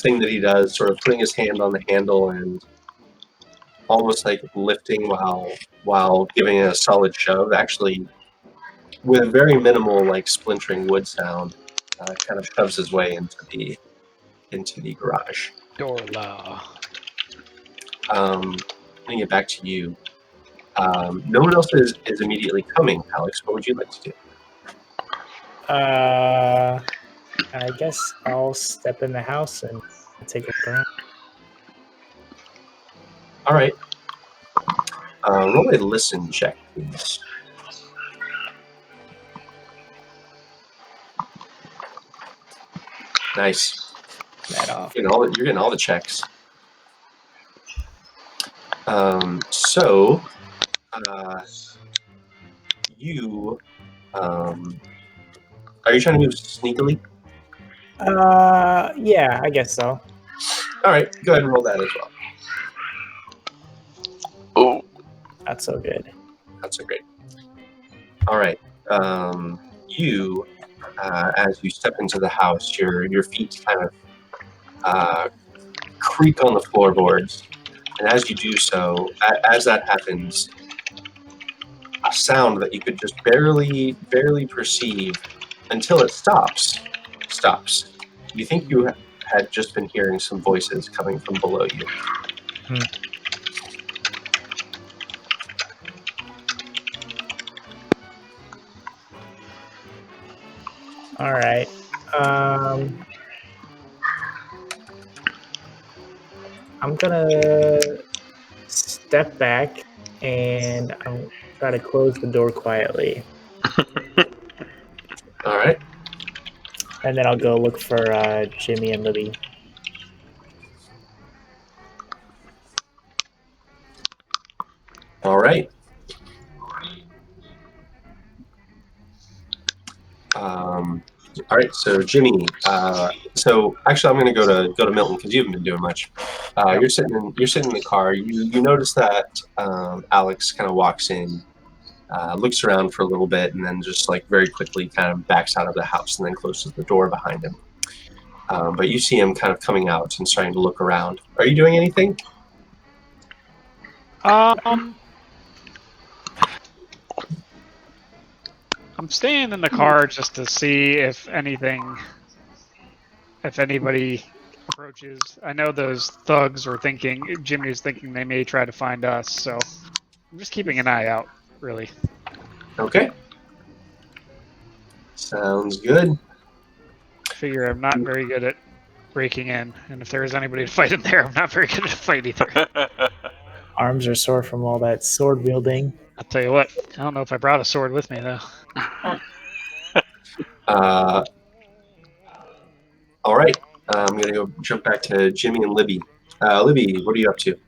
Speaker 2: thing that he does, sort of putting his hand on the handle and almost like lifting while giving it a solid shove, actually with a very minimal like splintering wood sound, kind of shoves his way into the garage.
Speaker 4: Door law.
Speaker 2: Bringing it back to you. No one else is immediately coming, Alex. What would you like to do?
Speaker 1: I guess I'll step in the house and take a look around.
Speaker 2: All right. Roll a listen check, please. Nice.
Speaker 1: That off.
Speaker 2: You're getting all the checks. So you are you trying to move sneakily?
Speaker 1: Yeah, I guess so.
Speaker 2: All right, go ahead and roll that as well.
Speaker 3: Oh.
Speaker 1: Not so good.
Speaker 2: Not so great. All right. You, as you step into the house, your feet kind of creak on the floorboards, and as you do so, as that happens, a sound that you could just barely perceive until it stops. You think you had just been hearing some voices coming from below you.
Speaker 1: All right. I'm gonna step back and I'm try to close the door quietly,
Speaker 2: All right.
Speaker 1: and then I'll go look for Jimmy and Libby.
Speaker 2: All right. All right. So Jimmy. So actually, I'm going to go to Milton because you haven't been doing much. You're sitting in the car. You notice that Alex kind of walks in, looks around for a little bit, and then just like very quickly kind of backs out of the house and then closes the door behind him. But you see him kind of coming out and starting to look around. Are you doing anything?
Speaker 4: I'm I'm staying in the car just to see if anybody approaches. I know those thugs were thinking, Jimmy was thinking they may try to find us, so I'm just keeping an eye out, really.
Speaker 2: Okay. Sounds good.
Speaker 4: Figure I'm not very good at breaking in, and if there is anybody to fight in there, I'm not very good at fight either.
Speaker 1: Arms are sore from all that sword wielding.
Speaker 4: I'll tell you what, I don't know if I brought a sword with me, though.
Speaker 2: All right. I'm going to go jump back to Jimmy and Libby. Libby, what are you up to?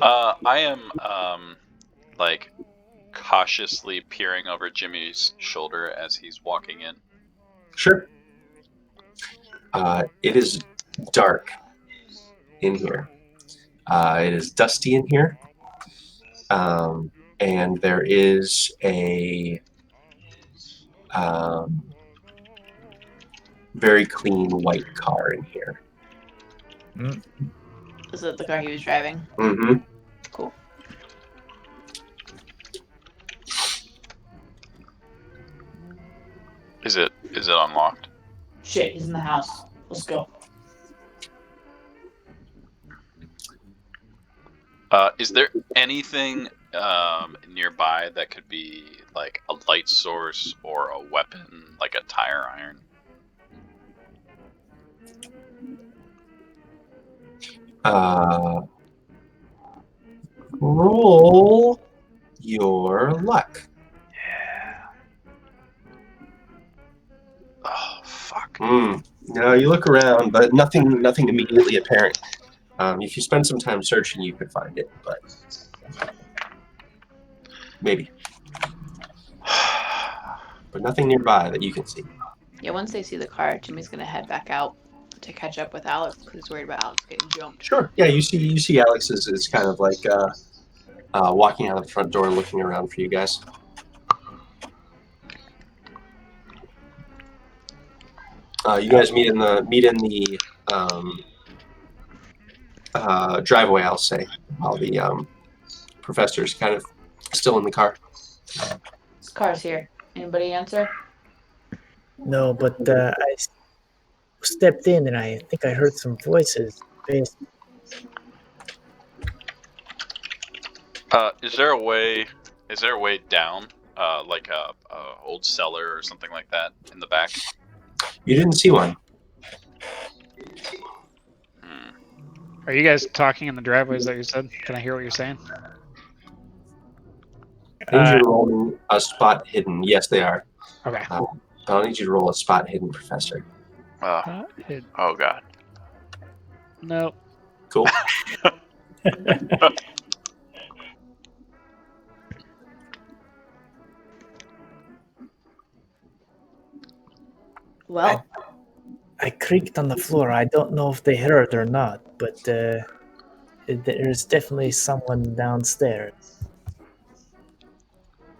Speaker 3: I am, like, cautiously peering over Jimmy's shoulder as he's walking in.
Speaker 2: Sure. It is dark in here. It is dusty in here. And there is a very clean white car in here.
Speaker 5: Is it the car he was driving?
Speaker 2: Mm-hmm.
Speaker 5: Cool.
Speaker 3: Is it unlocked?
Speaker 5: Shit, he's in the house. Let's go.
Speaker 3: Is there anything nearby that could be like a light source or a weapon, like a tire iron?
Speaker 2: Roll your luck.
Speaker 3: Yeah. Oh, fuck.
Speaker 2: No, you look around, but nothing immediately apparent. If you spend some time searching, you could find it, but maybe. But nothing nearby that you can see.
Speaker 5: Yeah, once they see the car, Jimmy's gonna head back out to catch up with Alex because he's worried about Alex getting jumped.
Speaker 2: Sure. Yeah, you see Alex is kind of like walking out the front door and looking around for you guys. You guys meet in the driveway, I'll say, while the professor's kind of still in the car.
Speaker 5: This car's here. Anybody answer?
Speaker 1: No, but I stepped in and I think I heard some voices.
Speaker 3: Is there a way down, like a old cellar or something like that in the back?
Speaker 2: You didn't see one.
Speaker 4: Are you guys talking in the driveways that you said? Can I hear what you're saying?
Speaker 2: I need you to roll a spot hidden. Yes, they are.
Speaker 4: Okay.
Speaker 2: I'll need you to roll a spot hidden, Professor.
Speaker 3: Oh God.
Speaker 4: No.
Speaker 2: Cool.
Speaker 5: Well,
Speaker 1: I creaked on the floor. I don't know if they heard or not, but there's definitely someone downstairs.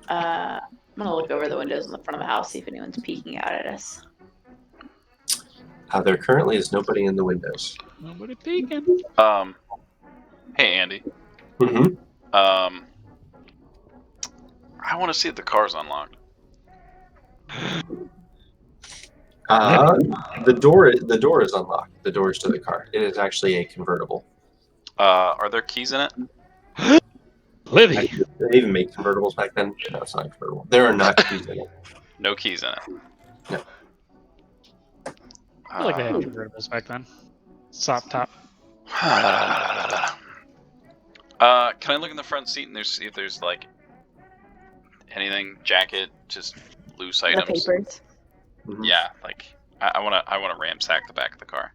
Speaker 5: I'm gonna look over the windows in the front of the house, see if anyone's peeking out at us.
Speaker 2: There currently is nobody in the windows.
Speaker 4: Nobody peeking.
Speaker 3: Hey Andy.
Speaker 2: Mm-hmm.
Speaker 3: I want to see if the car's unlocked.
Speaker 2: The door is unlocked. The doors to the car. It is actually a convertible.
Speaker 3: Are there keys in it?
Speaker 4: Libby.
Speaker 2: Did they even make convertibles back then? No, it's not a convertible. There are not keys in it.
Speaker 3: No keys in it.
Speaker 2: No.
Speaker 4: I feel like they had convertibles back then. Soft top.
Speaker 3: Can I look in the front seat and see if there's like anything, jacket, just loose
Speaker 5: No
Speaker 3: items?
Speaker 5: papers.
Speaker 2: Mm-hmm.
Speaker 3: Yeah, like I want to ransack the back of the car.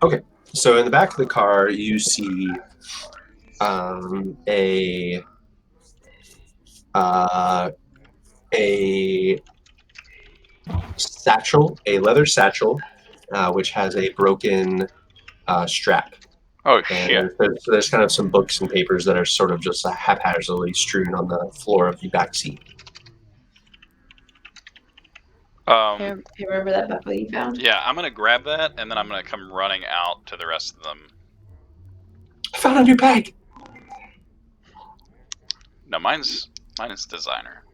Speaker 2: Okay. So in the back of the car, you see a satchel, a leather satchel, which has a broken strap.
Speaker 3: Oh shit!
Speaker 2: And there's kind of some books and papers that are sort of just haphazardly strewn on the floor of the back seat.
Speaker 5: Hey, remember that book that you found?
Speaker 3: Yeah, I'm gonna grab that and then I'm gonna come running out to the rest of them.
Speaker 2: I found a new bag.
Speaker 3: No, mine's designer.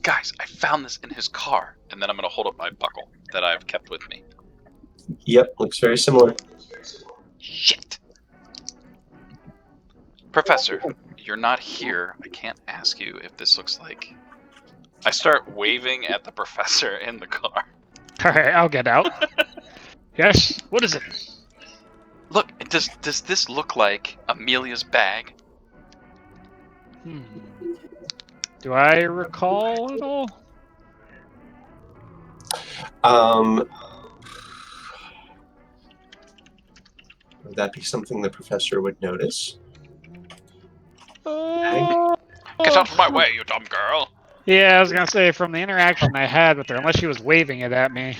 Speaker 3: Guys, I found this in his car. And then I'm going to hold up my buckle that I've kept with me.
Speaker 2: Yep, looks very similar.
Speaker 3: Shit. Professor, you're not here. I can't ask you if this looks like... I start waving at the professor in the car.
Speaker 4: Alright, I'll get out. Yes? What is it?
Speaker 3: Look, does this look like Amelia's bag?
Speaker 4: Do I recall at all?
Speaker 2: Would that be something the professor would notice?
Speaker 3: Get out of my way, you dumb girl!
Speaker 4: Yeah, I was gonna say, from the interaction I had with her, unless she was waving it at me,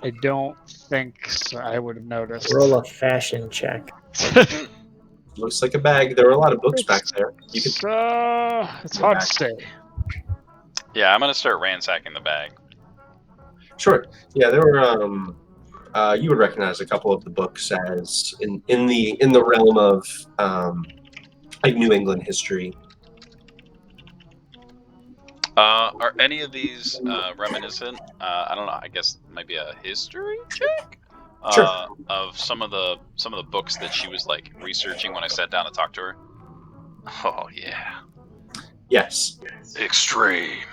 Speaker 4: I don't think so I would have noticed.
Speaker 1: Roll a fashion check.
Speaker 2: Looks like a bag. There were a lot of books back there. You could.
Speaker 4: It's hard to say.
Speaker 3: Yeah, I'm gonna start ransacking the bag.
Speaker 2: Sure. Yeah, there were. You would recognize a couple of the books as in the realm of like New England history.
Speaker 3: Are any of these reminiscent? I don't know. I guess maybe a history check.
Speaker 2: Sure.
Speaker 3: Of some of the books that she was like researching when I sat down to talk to her. Oh yeah.
Speaker 2: Yes.
Speaker 3: Extreme.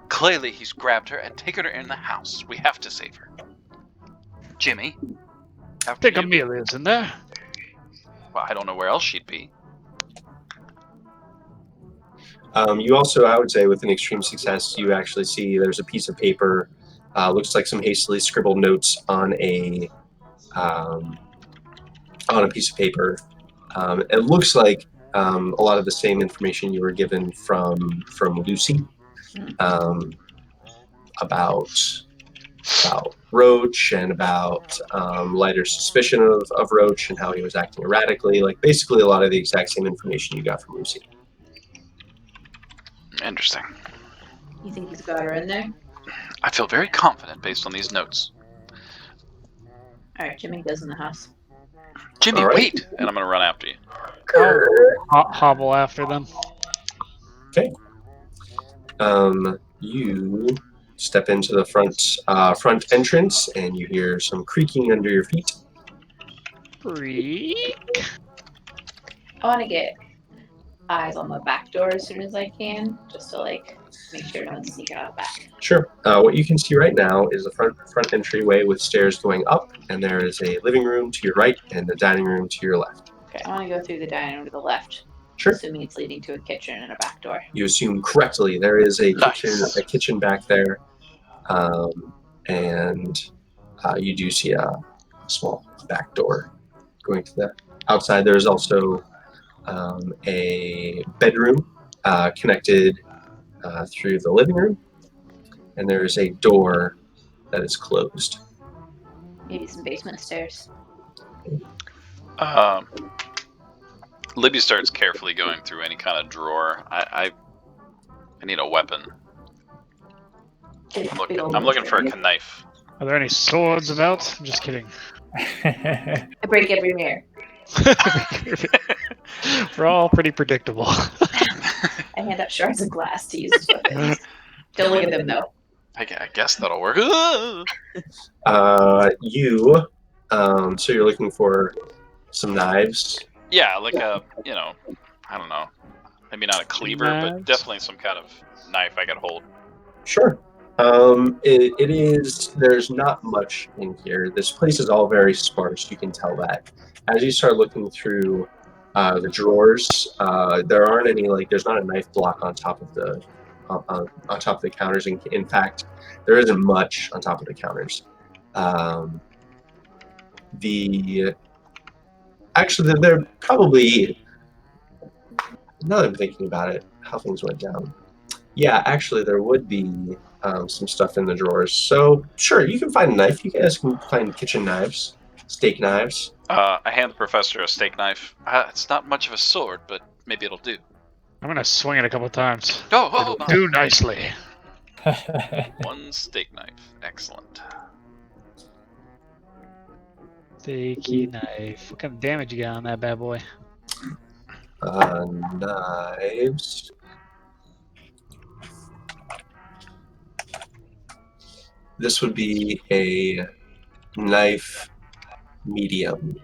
Speaker 3: Clearly, he's grabbed her and taken her in the house. We have to save her. Jimmy.
Speaker 4: I think Amelia's in there.
Speaker 3: Well, I don't know where else she'd be.
Speaker 2: You also, I would say, with an extreme success, you actually see there's a piece of paper. Looks like some hastily scribbled notes on a piece of paper. It looks like a lot of the same information you were given from Lucy about Roach and about Leiter's suspicion of Roach and how he was acting erratically. Like basically a lot of the exact same information you got from Lucy.
Speaker 3: Interesting.
Speaker 5: You think he's got her in there?
Speaker 3: I feel very confident based on these notes.
Speaker 5: Alright, Jimmy goes in the house.
Speaker 3: Jimmy,
Speaker 2: All right.
Speaker 3: wait! And I'm gonna run after you.
Speaker 4: I'll hobble after them.
Speaker 2: Okay. You step into the front entrance and you hear some creaking under your feet.
Speaker 4: Freak.
Speaker 5: I want to get eyes on the back door as soon as I can, just to like make sure no one's sneaking out back.
Speaker 2: Sure. What you can see right now is the front entryway with stairs going up, and there is a living room to your right and a dining room to your left.
Speaker 5: Okay, I want to go through the dining room to the left,
Speaker 2: Sure.
Speaker 5: assuming it's leading to a kitchen and a back door.
Speaker 2: You assume correctly. There is a
Speaker 3: Nice.
Speaker 2: kitchen back there, and you do see a small back door going to the outside. There's also a bedroom connected through the living room, and there is a door that is closed.
Speaker 5: Maybe some basement stairs.
Speaker 3: Libby starts carefully going through any kind of drawer. I need a weapon. I'm looking for a knife.
Speaker 4: Are there any swords about? I'm just kidding.
Speaker 5: I break every mirror.
Speaker 4: We're all pretty predictable.
Speaker 5: I hand out shards of glass to use as weapons. Don't look at them though.
Speaker 3: I guess that'll work.
Speaker 2: So you're looking for some knives.
Speaker 3: Yeah, like a, I don't know. Maybe not a cleaver, but
Speaker 4: Knives?
Speaker 3: definitely some kind of knife I could hold.
Speaker 2: Sure. It is. There's not much in here. This place is all very sparse. You can tell that. As you start looking through the drawers, there aren't any there's not a knife block on top of the on top of the counters. In fact, there isn't much on top of the counters. They're probably. Now that I'm thinking about it, how things went down. Yeah, actually, there would be some stuff in the drawers. So, sure, you can find a knife. You guys can find kitchen knives, steak knives.
Speaker 3: I hand the professor a steak knife. It's not much of a sword, but maybe it'll do.
Speaker 4: I'm gonna swing it a couple times.
Speaker 3: Oh,
Speaker 4: It'll do nicely.
Speaker 3: One steak knife. Excellent.
Speaker 4: Steaky knife. What kind of damage you got on that bad boy?
Speaker 2: Knives. This would be a knife medium.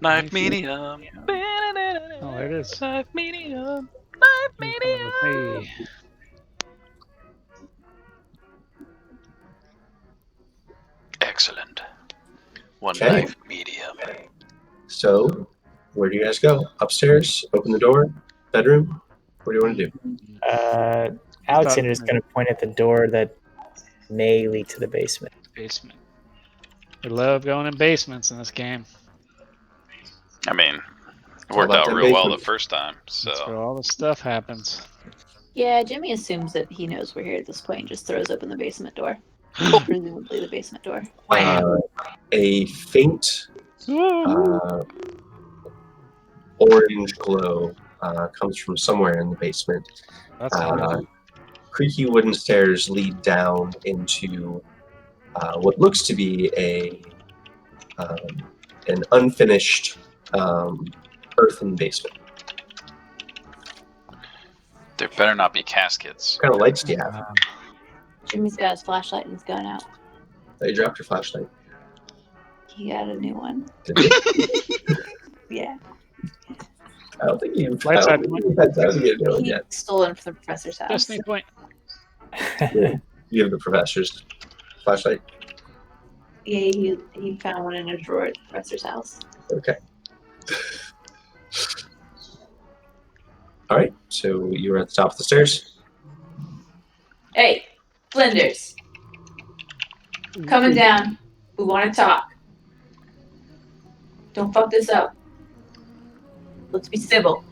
Speaker 3: Knife medium.
Speaker 4: Oh, there it is.
Speaker 3: Knife medium. Knife
Speaker 4: You coming with
Speaker 3: medium.
Speaker 4: me?
Speaker 3: Excellent. One
Speaker 2: Okay.
Speaker 3: knife medium.
Speaker 2: So, where do you guys go? Upstairs? Open the door? Bedroom? What do you want to do?
Speaker 1: Alexander's going to point at the door that may lead to the basement.
Speaker 4: Basement. We love going in basements in this game.
Speaker 3: I mean, it
Speaker 2: How
Speaker 3: worked
Speaker 2: about
Speaker 3: out
Speaker 2: them
Speaker 3: real well the
Speaker 2: basements?
Speaker 3: first time.
Speaker 4: That's where
Speaker 3: So
Speaker 4: all the stuff happens.
Speaker 5: Yeah, Jimmy assumes that he knows we're here at this point and just throws open the basement door. Presumably the basement door.
Speaker 2: A faint orange glow comes from somewhere in the basement.
Speaker 4: That's odd.
Speaker 2: Creaky wooden stairs lead down into what looks to be an unfinished earthen basement.
Speaker 3: there better not be caskets.
Speaker 2: What kind of lights do you have?
Speaker 5: Jimmy's got his flashlight and his gun out.
Speaker 2: You dropped your flashlight.
Speaker 5: He got a new one.
Speaker 2: Did you?
Speaker 5: Yeah.
Speaker 2: I don't think you've
Speaker 4: Lights
Speaker 2: had
Speaker 4: out.
Speaker 2: time to get a new one
Speaker 5: He
Speaker 2: yet.
Speaker 5: stole it from the professor's house.
Speaker 4: Destiny point.
Speaker 2: You have the professor's flashlight.
Speaker 5: Yeah, he found one in a drawer at the professor's house.
Speaker 2: Okay. All right. So you were at the top of the stairs.
Speaker 5: Hey, Flinders. Coming down. We want to talk. Don't fuck this up. Let's be civil.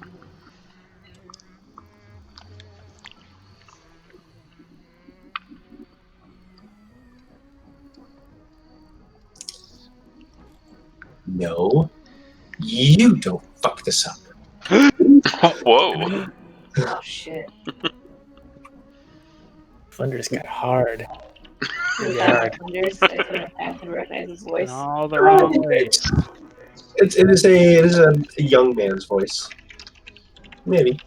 Speaker 2: No, you don't fuck this up.
Speaker 3: Whoa.
Speaker 5: Oh shit.
Speaker 1: Flinders got hard.
Speaker 4: Yeah.
Speaker 5: Flinders. I can recognize his voice.
Speaker 4: In all the wrong ways.
Speaker 2: It is a young man's voice. Maybe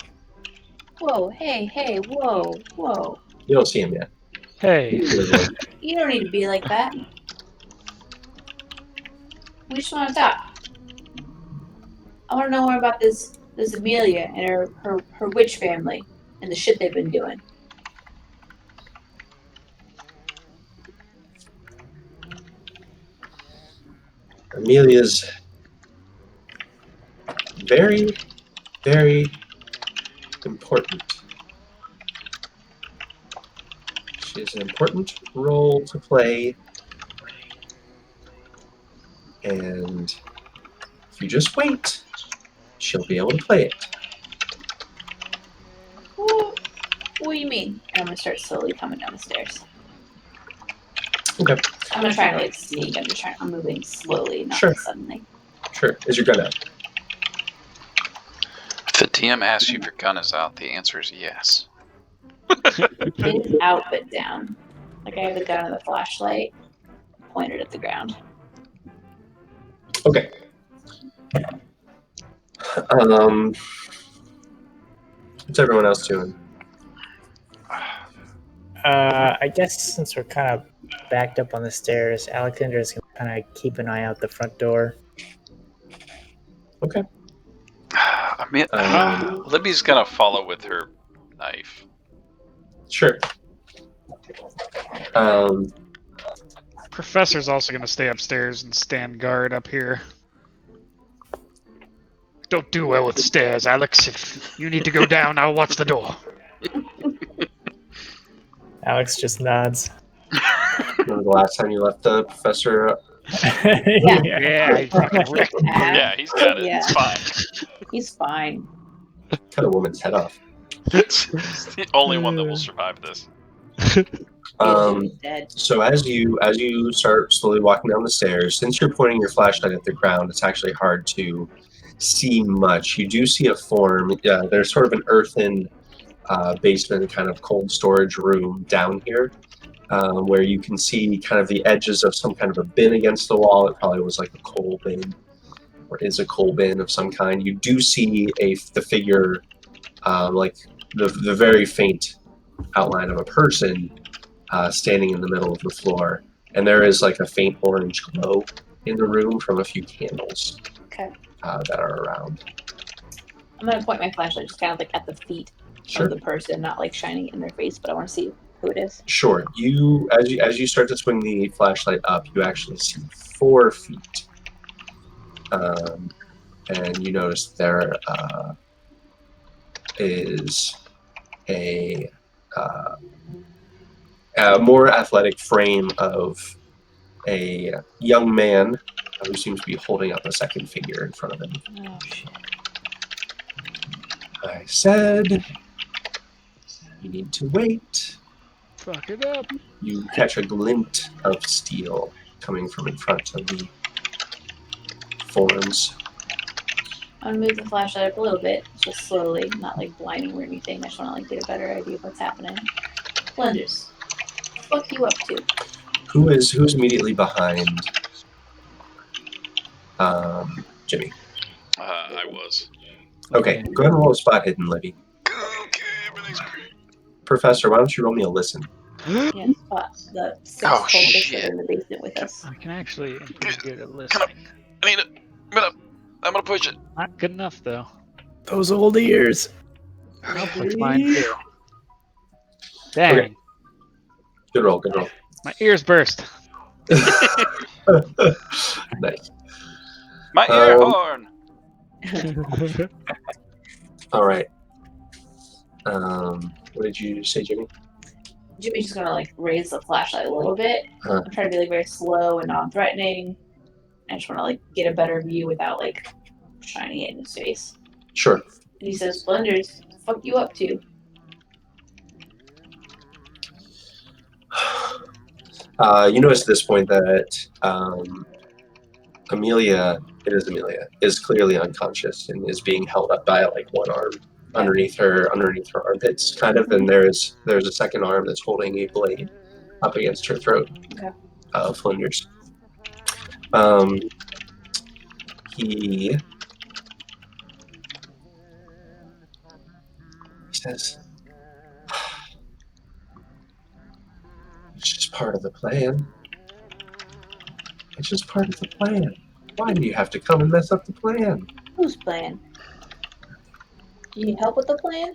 Speaker 5: Whoa, hey, whoa.
Speaker 2: you don't see him yet.
Speaker 4: Hey.
Speaker 5: You don't need to be like that. We just want to talk. I want to know more about this Amelia and her witch family and the shit they've been doing.
Speaker 2: Amelia's very, very important. She has an important role to play, and if you just wait, she'll be able to play it.
Speaker 5: What do you mean? And I'm gonna start slowly coming down the stairs.
Speaker 2: Okay,
Speaker 5: I'm gonna try to like sneak. I'm moving slowly, not
Speaker 2: Sure.
Speaker 5: suddenly.
Speaker 2: sure. Is your gun out?
Speaker 3: If the DM asks you if your gun is out, the answer is yes.
Speaker 5: It is out but down. Like I have the gun and the flashlight pointed at the ground.
Speaker 2: Okay. What's everyone else doing?
Speaker 1: I guess since we're kind of backed up on the stairs, Alexander's going to kind of keep an eye out the front door.
Speaker 2: Okay.
Speaker 3: I mean, Libby's gonna follow with her knife.
Speaker 2: Sure.
Speaker 4: Professor's also going to stay upstairs and stand guard up here. Don't do well with stairs, Alex. If you need to go down, I'll watch the door.
Speaker 1: Alex just nods.
Speaker 2: Remember the last time you left the professor?
Speaker 4: Yeah, I fucking wrecked.
Speaker 3: Yeah, he's got it.
Speaker 5: Yeah.
Speaker 3: It's fine.
Speaker 5: He's fine.
Speaker 2: Cut a woman's head off.
Speaker 3: It's the only one that will survive this.
Speaker 5: He's dead.
Speaker 2: So as you start slowly walking down the stairs, since you're pointing your flashlight at the ground, it's actually hard to see much. You do see a form. There's sort of an earthen basement, kind of cold storage room down here, where you can see kind of the edges of some kind of a bin against the wall. It probably was like a coal bin. or is a coal bin of some kind. You do see the figure, like the very faint outline of a person standing in the middle of the floor, and there is like a faint orange glow in the room from a few candles
Speaker 5: Okay.
Speaker 2: that are around.
Speaker 5: I'm gonna point my flashlight just kind of like at the feet
Speaker 2: Sure.
Speaker 5: of the person, not like shining in their face, but I want to see who it is.
Speaker 2: Sure. As you start to swing the flashlight up, you actually see 4 feet, and you notice there is a more athletic frame of a young man who seems to be holding up a second figure in front of him.
Speaker 5: Oh shit.
Speaker 2: I said, you need to wait.
Speaker 4: Fuck it up.
Speaker 2: You catch a glint of steel coming from in front of the forms.
Speaker 5: I'm gonna move the flashlight up a little bit, just slowly, not like blinding or anything. I just want to like get a better idea of what's happening. Flenders, fuck you up to?
Speaker 2: Who's immediately behind Jimmy?
Speaker 3: I was.
Speaker 2: Okay, go ahead and roll a spot hidden, Libby.
Speaker 3: Okay, everything's great.
Speaker 2: Professor, why don't you roll me a listen?
Speaker 5: Yeah, spot the 6
Speaker 3: Oh,
Speaker 5: cultists
Speaker 3: shit.
Speaker 5: that are in the basement with us.
Speaker 4: I can actually am pretty good at
Speaker 3: Come on.
Speaker 4: listening.
Speaker 3: I need it. I'm gonna push it.
Speaker 4: Not good enough though.
Speaker 1: Those old ears.
Speaker 4: I'll push mine too. Dang,
Speaker 2: Okay. Good roll, good roll.
Speaker 4: my ears burst.
Speaker 2: Nice.
Speaker 3: My ear horn.
Speaker 2: All right. What did you say, Jimmy?
Speaker 5: Jimmy's just gonna like raise the flashlight a little bit.
Speaker 2: Uh-huh.
Speaker 5: I'm trying to be like very slow and non-threatening. I just want to like get a better view without like shining it in his face.
Speaker 2: Sure.
Speaker 5: And he says, "Flenders, fuck you up to?"
Speaker 2: You notice at this point that Amelia is clearly unconscious and is being held up by like one arm underneath her armpits, kind of, and there's a second arm that's holding a blade up against her throat.
Speaker 5: Okay.
Speaker 2: Flinders. He says, "It's just part of the plan. It's just part of the plan. Why do you have to come and mess up the plan?"
Speaker 5: Whose plan? Do you need help with the plan?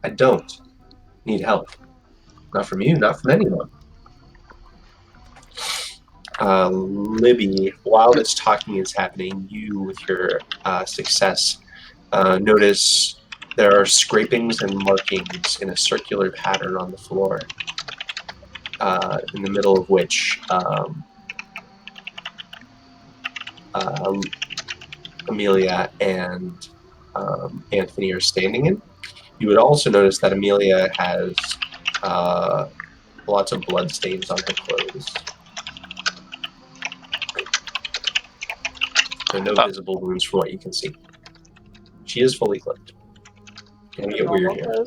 Speaker 2: I don't need help. Not from you, not from anyone. Libby, while this talking is happening, you, with your success, notice there are scrapings and markings in a circular pattern on the floor, in the middle of which Amelia and Anthony are standing in. You would also notice that Amelia has lots of blood stains on her clothes. So no visible wounds from what you can see. She is fully clothed. Can get weird here.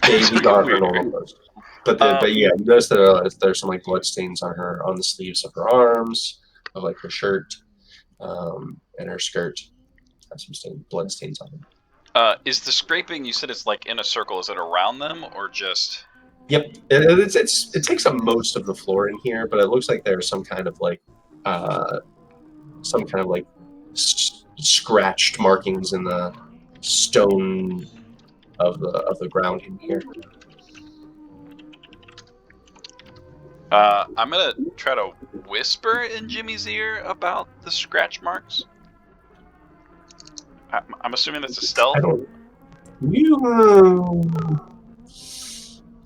Speaker 2: Yeah, these are her normal clothes. But yeah, you notice that there's some like blood stains on the sleeves of her arms, of like her shirt, and her skirt have some blood stains on them.
Speaker 3: Is the scraping, you said it's like in a circle, is it around them or just?
Speaker 2: Yep, it takes up most of the floor in here, but it looks like there's some kind of like scratched markings in the stone of the ground in here.
Speaker 3: I'm gonna try to whisper in Jimmy's ear about the scratch marks. I'm assuming that's a stealth.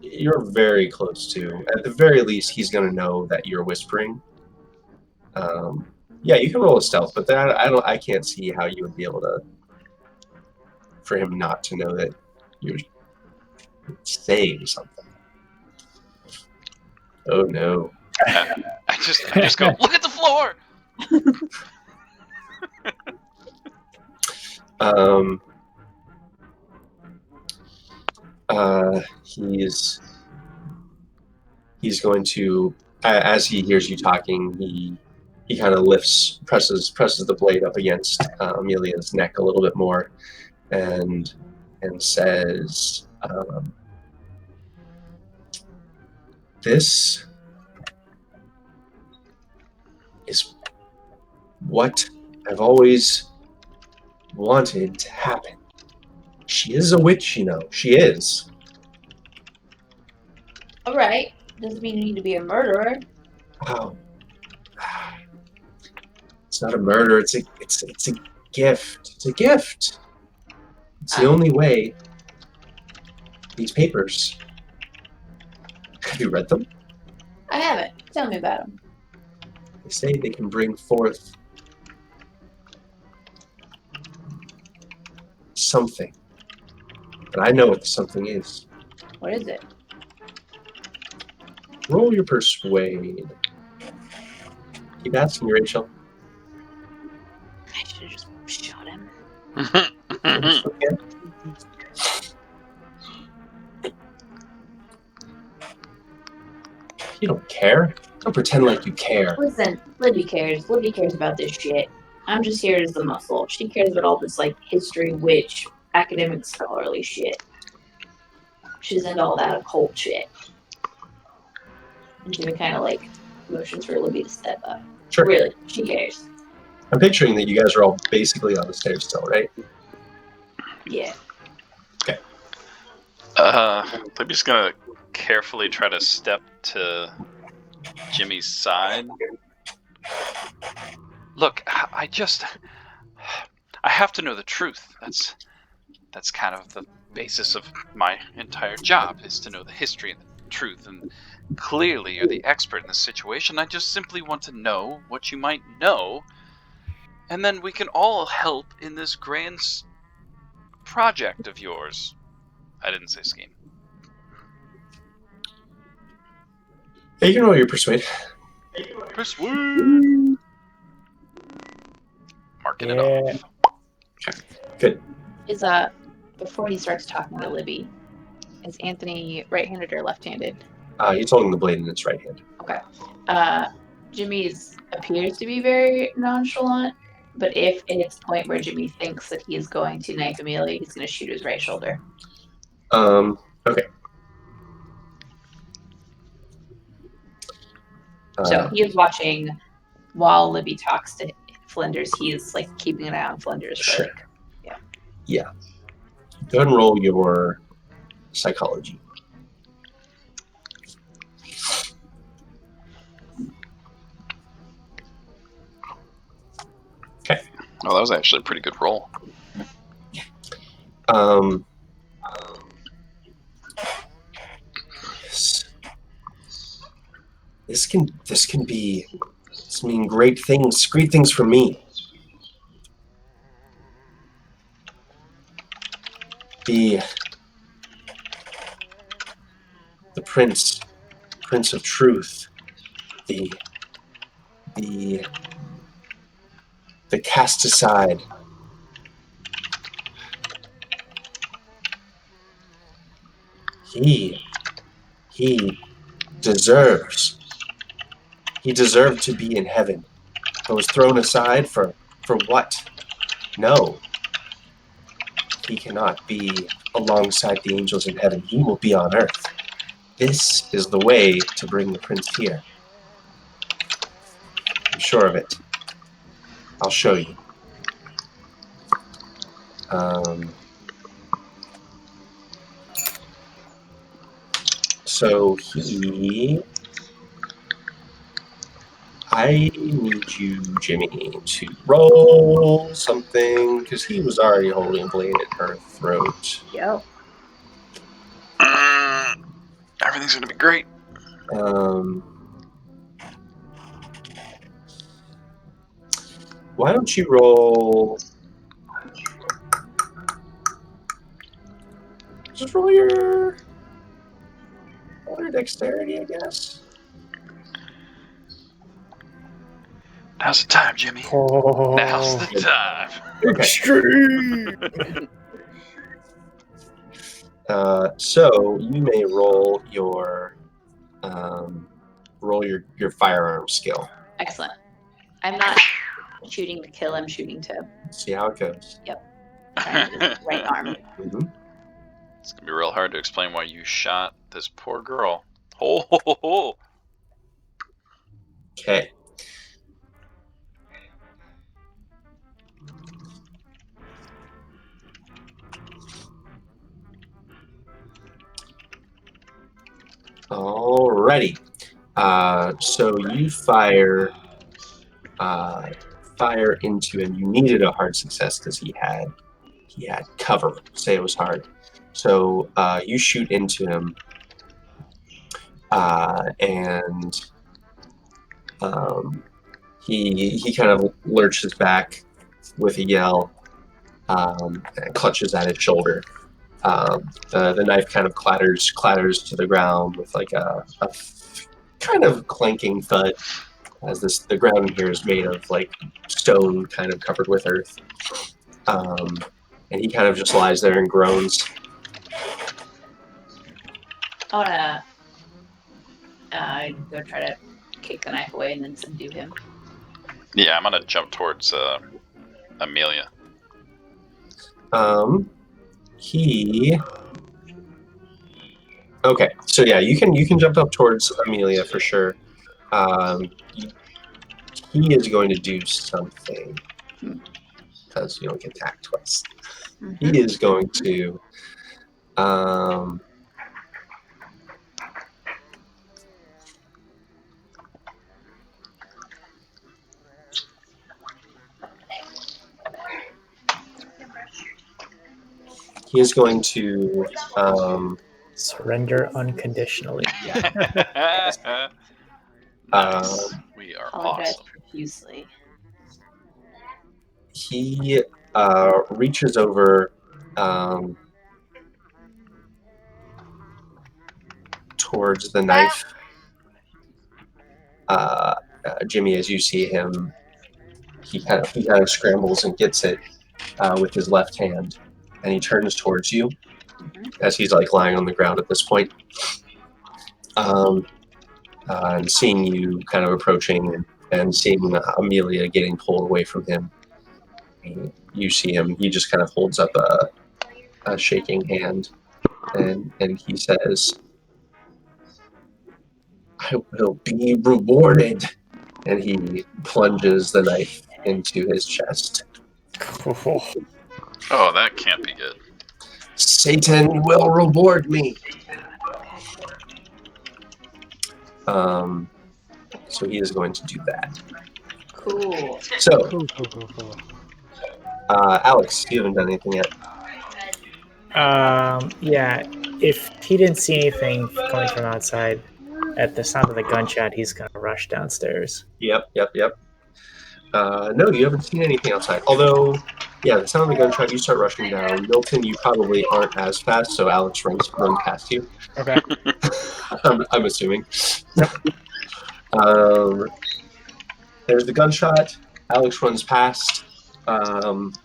Speaker 2: You're very close to. At the very least, he's going to know that you're whispering. Yeah, you can roll a stealth, but I can't see how you would be able to, for him not to know that you're saying something. Oh no!
Speaker 3: I just go, look at the floor.
Speaker 2: He's going to as he hears you talking, he kind of presses the blade up against Amelia's neck a little bit more, and says, "This is what I've always wanted to happen. She is a witch, you know. She is.
Speaker 5: All right. Doesn't mean you need to be a murderer.
Speaker 2: Oh, it's not a murder. It's a gift. It's a gift. It's the only way. These papers. Have you read them?
Speaker 5: I haven't. Tell me about them.
Speaker 2: They say they can bring forth something. But I know what the something is.
Speaker 5: What is it?
Speaker 2: Roll your persuade. Keep asking me, Rachel.
Speaker 5: I should have just shot him.
Speaker 2: You don't care. Don't pretend like you care.
Speaker 5: Listen, Libby cares. Libby cares about this shit. I'm just here as the muscle. She cares about all this, like, history, witch, academic, scholarly shit. She's into all that occult shit. And Jimmy kind of, like, motions for Libby to step up.
Speaker 2: Sure.
Speaker 5: Really, she cares.
Speaker 2: I'm picturing that you guys are all basically on the stairs still, right?
Speaker 5: Yeah.
Speaker 2: Okay.
Speaker 3: Libby's gonna carefully try to step to Jimmy's side. Look, I have to know the truth. That's kind of the basis of my entire job, is to know the history and the truth. And clearly you're the expert in this situation. I just simply want to know what you might know, and then we can all help in this grand project of yours. I didn't say scheme.
Speaker 2: Yeah, you can roll your persuade.
Speaker 3: Persuade! Marking it off.
Speaker 2: Good.
Speaker 5: Is, before he starts talking to Libby, is Anthony right-handed or left-handed?
Speaker 2: He's holding the blade in his right hand.
Speaker 5: Okay. Jimmy's appears to be very nonchalant, but if it hits the point where Jimmy thinks that he is going to knife Amelia, he's going to shoot his right shoulder.
Speaker 2: Okay.
Speaker 5: So he is watching while Libby talks to Flinders. He is, like, keeping an eye on Flinders.
Speaker 2: Sure.
Speaker 5: Like,
Speaker 2: Yeah. Go ahead and roll your psychology. Okay.
Speaker 3: Oh, that was actually a pretty good roll.
Speaker 2: This can mean great things for me. The prince of truth, the cast aside. He deserved to be in heaven, but was thrown aside for what? No. He cannot be alongside the angels in heaven. He will be on earth. This is the way to bring the prince here. I'm sure of it. I'll show you. So I need you, Jimmy, to roll something, because he was already holding a blade at her throat.
Speaker 5: yo.
Speaker 3: Everything's gonna be great.
Speaker 2: Why don't you roll... Just roll your dexterity, I guess.
Speaker 3: Now's the time, Jimmy.
Speaker 1: Oh,
Speaker 3: Now's the time.
Speaker 1: extreme.
Speaker 2: So you may roll your roll your firearm skill.
Speaker 5: Excellent. I'm not shooting to kill. I'm shooting to
Speaker 2: See how it goes.
Speaker 5: find the right arm.
Speaker 2: Mm-hmm.
Speaker 3: It's gonna be real hard to explain why you shot this poor girl. Ho ho ho ho!
Speaker 2: Okay. Alrighty. So you fire into him. You needed a hard success because he had cover. Say it was hard. So you shoot into him, and he kind of lurches back with a yell, and clutches at his shoulder. The knife kind of clatters to the ground with like a kind of clanking thud, as the ground here is made of like stone kind of covered with earth. And he kind of just lies there and groans.
Speaker 5: I wanna go try to kick the knife away and then subdue him.
Speaker 3: Yeah, I'm gonna jump towards Amelia.
Speaker 2: Okay, so yeah, you can jump up towards Amelia for sure. He is going to do something because you don't get attacked twice.
Speaker 5: Mm-hmm.
Speaker 2: He is going to
Speaker 1: Surrender unconditionally.
Speaker 3: Nice. We are
Speaker 5: Apologize
Speaker 3: awesome.
Speaker 5: profusely.
Speaker 2: he reaches over towards the knife. Jimmy, as you see him, he kind of scrambles and gets it with his left hand, and he turns towards you as he's like lying on the ground at this point. And seeing you kind of approaching and seeing Amelia getting pulled away from him, you see him. He just kind of holds up a shaking hand, and he says, "I will be rewarded." And he plunges the knife into his chest.
Speaker 3: Oh, that can't be good.
Speaker 2: Satan will reward me. So he is going to do that.
Speaker 5: Cool.
Speaker 2: So,
Speaker 4: Cool.
Speaker 2: Alex, you haven't done anything yet.
Speaker 1: Yeah, if he didn't see anything coming from outside, at the sound of the gunshot, he's gonna rush downstairs.
Speaker 2: Yep. No, you haven't seen anything outside. Although, yeah, the sound of the gunshot, you start rushing down. Milton, you probably aren't as fast, so Alex runs past you.
Speaker 4: Okay.
Speaker 2: I'm assuming. There's the gunshot. Alex runs past, and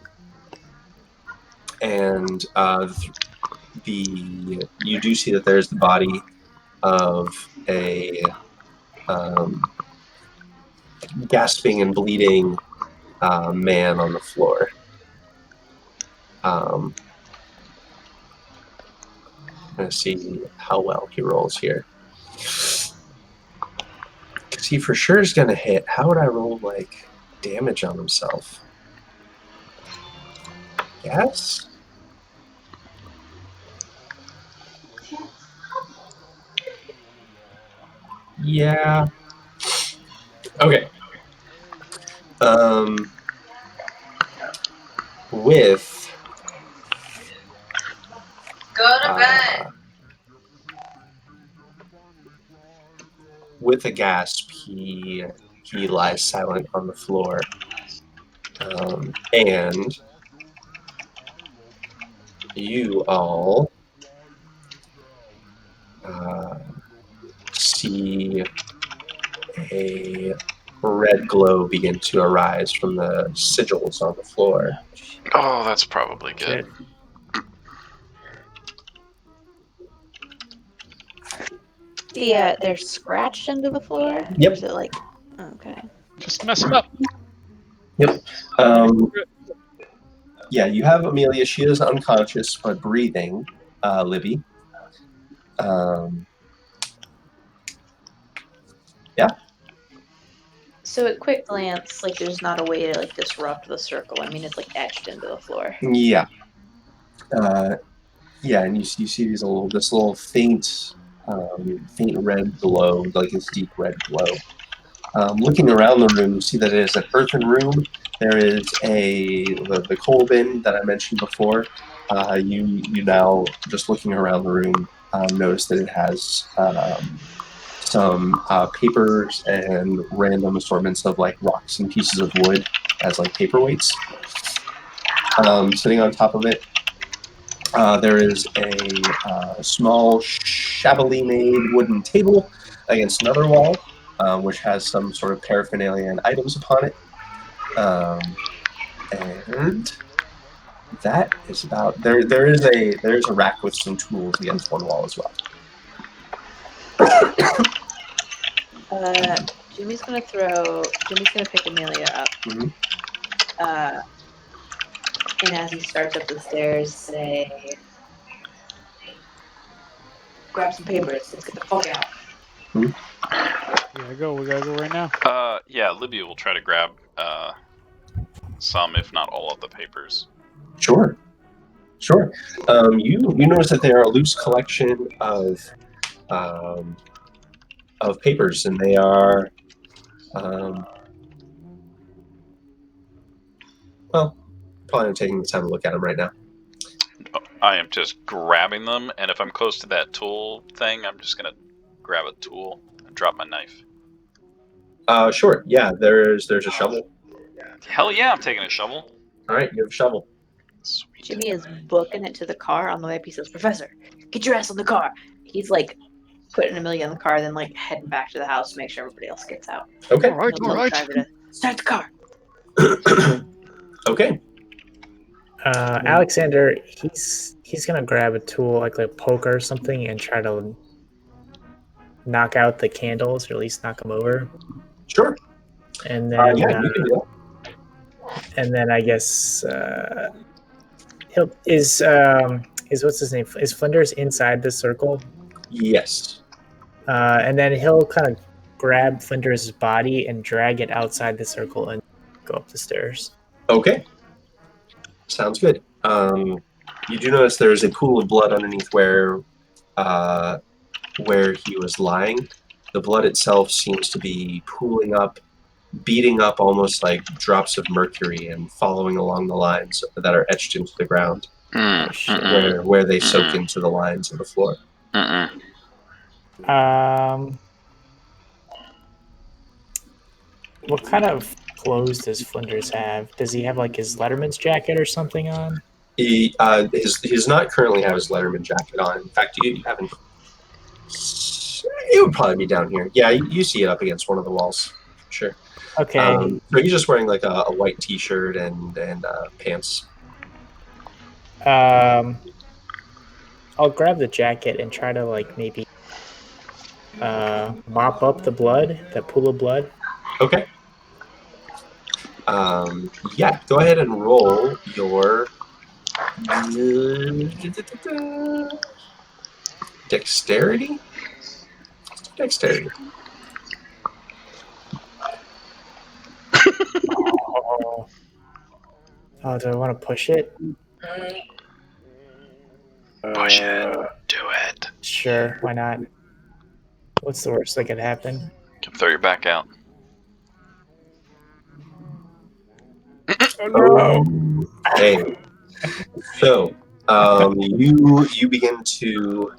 Speaker 2: you do see that there's the body of a gasping and bleeding man on the floor. I'm going to see how well he rolls here. Because he for sure is going to hit. How would I roll, like, damage on himself? Yes? Yeah. Okay. With
Speaker 6: Go to bed.
Speaker 2: with a gasp, he lies silent on the floor, and you all see a red glow begin to arise from the sigils on the floor.
Speaker 3: Oh, that's probably good.
Speaker 5: They're scratched into the floor?
Speaker 2: Yep.
Speaker 5: Or is it like, okay.
Speaker 4: Just mess them up.
Speaker 2: Yep. Yeah, you have Amelia. She is unconscious but breathing, Libby. Yeah.
Speaker 5: So at quick glance, like there's not a way to like disrupt the circle. I mean, it's like etched into the floor.
Speaker 2: Yeah. Yeah, and you see this little faint red glow, like this deep red glow. Looking around the room, you see that it is an earthen room. There is the coal bin that I mentioned before. You now, just looking around the room, notice that it has some papers and random assortments of like rocks and pieces of wood as like paperweights. Sitting on top of it, there is a small, shabbily made wooden table against another wall, which has some sort of paraphernalia and items upon it. And that is about there. There is a rack with some tools against one wall as well.
Speaker 5: Jimmy's gonna pick Amelia up.
Speaker 2: Mhm.
Speaker 5: And as he starts up the stairs, say, grab some papers. Let's get the fuck out.
Speaker 4: We gotta go right now.
Speaker 3: Yeah, Libby will try to grab some, if not all, of the papers.
Speaker 2: Sure. You notice that they are a loose collection of papers, and they are well, probably not taking the time to look at them right now.
Speaker 3: I am just grabbing them, and if I'm close to that tool thing, I'm just gonna grab a tool and drop my knife.
Speaker 2: Sure. Yeah, there's a shovel.
Speaker 3: Hell yeah, I'm taking a shovel.
Speaker 2: All right, you have a shovel.
Speaker 3: Sweet.
Speaker 5: Jimmy is booking it to the car on the way up. He says, "Professor, get your ass on the car." He's like putting Amelia in the car, then like heading back to the house to make sure everybody else gets out.
Speaker 2: Okay.
Speaker 4: All right.
Speaker 5: He'll tell the driver to start the car.
Speaker 2: Okay.
Speaker 1: Alexander, he's gonna grab a tool like a poker or something and try to knock out the candles, or at least knock them over.
Speaker 2: Sure.
Speaker 1: And then
Speaker 2: Yeah, you can do that.
Speaker 1: and then I guess he'll is what's his name? Is Flinders inside the circle?
Speaker 2: Yes.
Speaker 1: And then he'll kind of grab Flinders' body and drag it outside the circle and go up the stairs.
Speaker 2: Okay. Sounds good. You do notice there is a pool of blood underneath where he was lying. The blood itself seems to be pooling up, beating up almost like drops of mercury and following along the lines that are etched into the ground, where they soak into the lines of the floor.
Speaker 1: What kind of clothes does Flinders have? Does he have like his Letterman's jacket or something on?
Speaker 2: He does not currently have his Letterman jacket on. In fact, you haven't. It would probably be down here. Yeah, you see it up against one of the walls. Sure.
Speaker 1: Okay.
Speaker 2: So he's just wearing like a white T-shirt and pants.
Speaker 1: I'll grab the jacket and try to like maybe mop up the blood, that pool of blood.
Speaker 2: Okay. Yeah, go ahead and roll your dexterity. Dexterity.
Speaker 1: Oh, do I want to push it?
Speaker 3: Push it. Do it.
Speaker 1: Sure, why not? What's the worst that could happen?
Speaker 3: Can throw your back out.
Speaker 2: Oh, hey. So, you begin to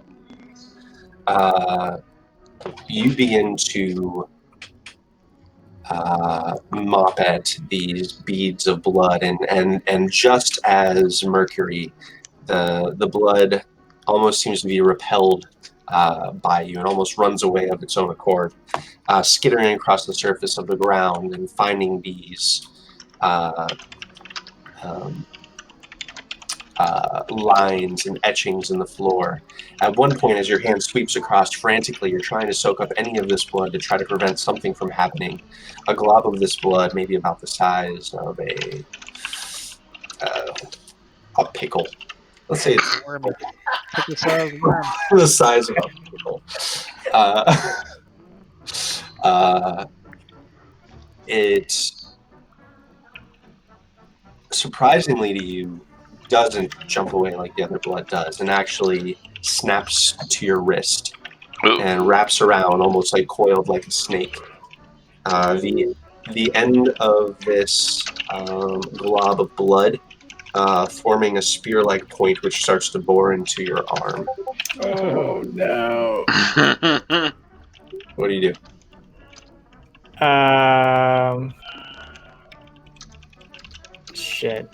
Speaker 2: mop at these beads of blood, and just as mercury, the blood almost seems to be repelled by you and almost runs away of its own accord, skittering across the surface of the ground and finding these lines and etchings in the floor. At one point, as your hand sweeps across frantically, you're trying to soak up any of this blood to try to prevent something from happening. A glob of this blood, maybe about the size of a pickle. Let's say it's
Speaker 4: Worm. Pick the size worm.
Speaker 2: the size of a pickle. It surprisingly to you doesn't jump away like the other blood does, and actually snaps to your wrist and wraps around almost like coiled like a snake. The end of this glob of blood forming a spear-like point which starts to bore into your arm.
Speaker 1: Oh no.
Speaker 2: What do you do?
Speaker 1: Shit.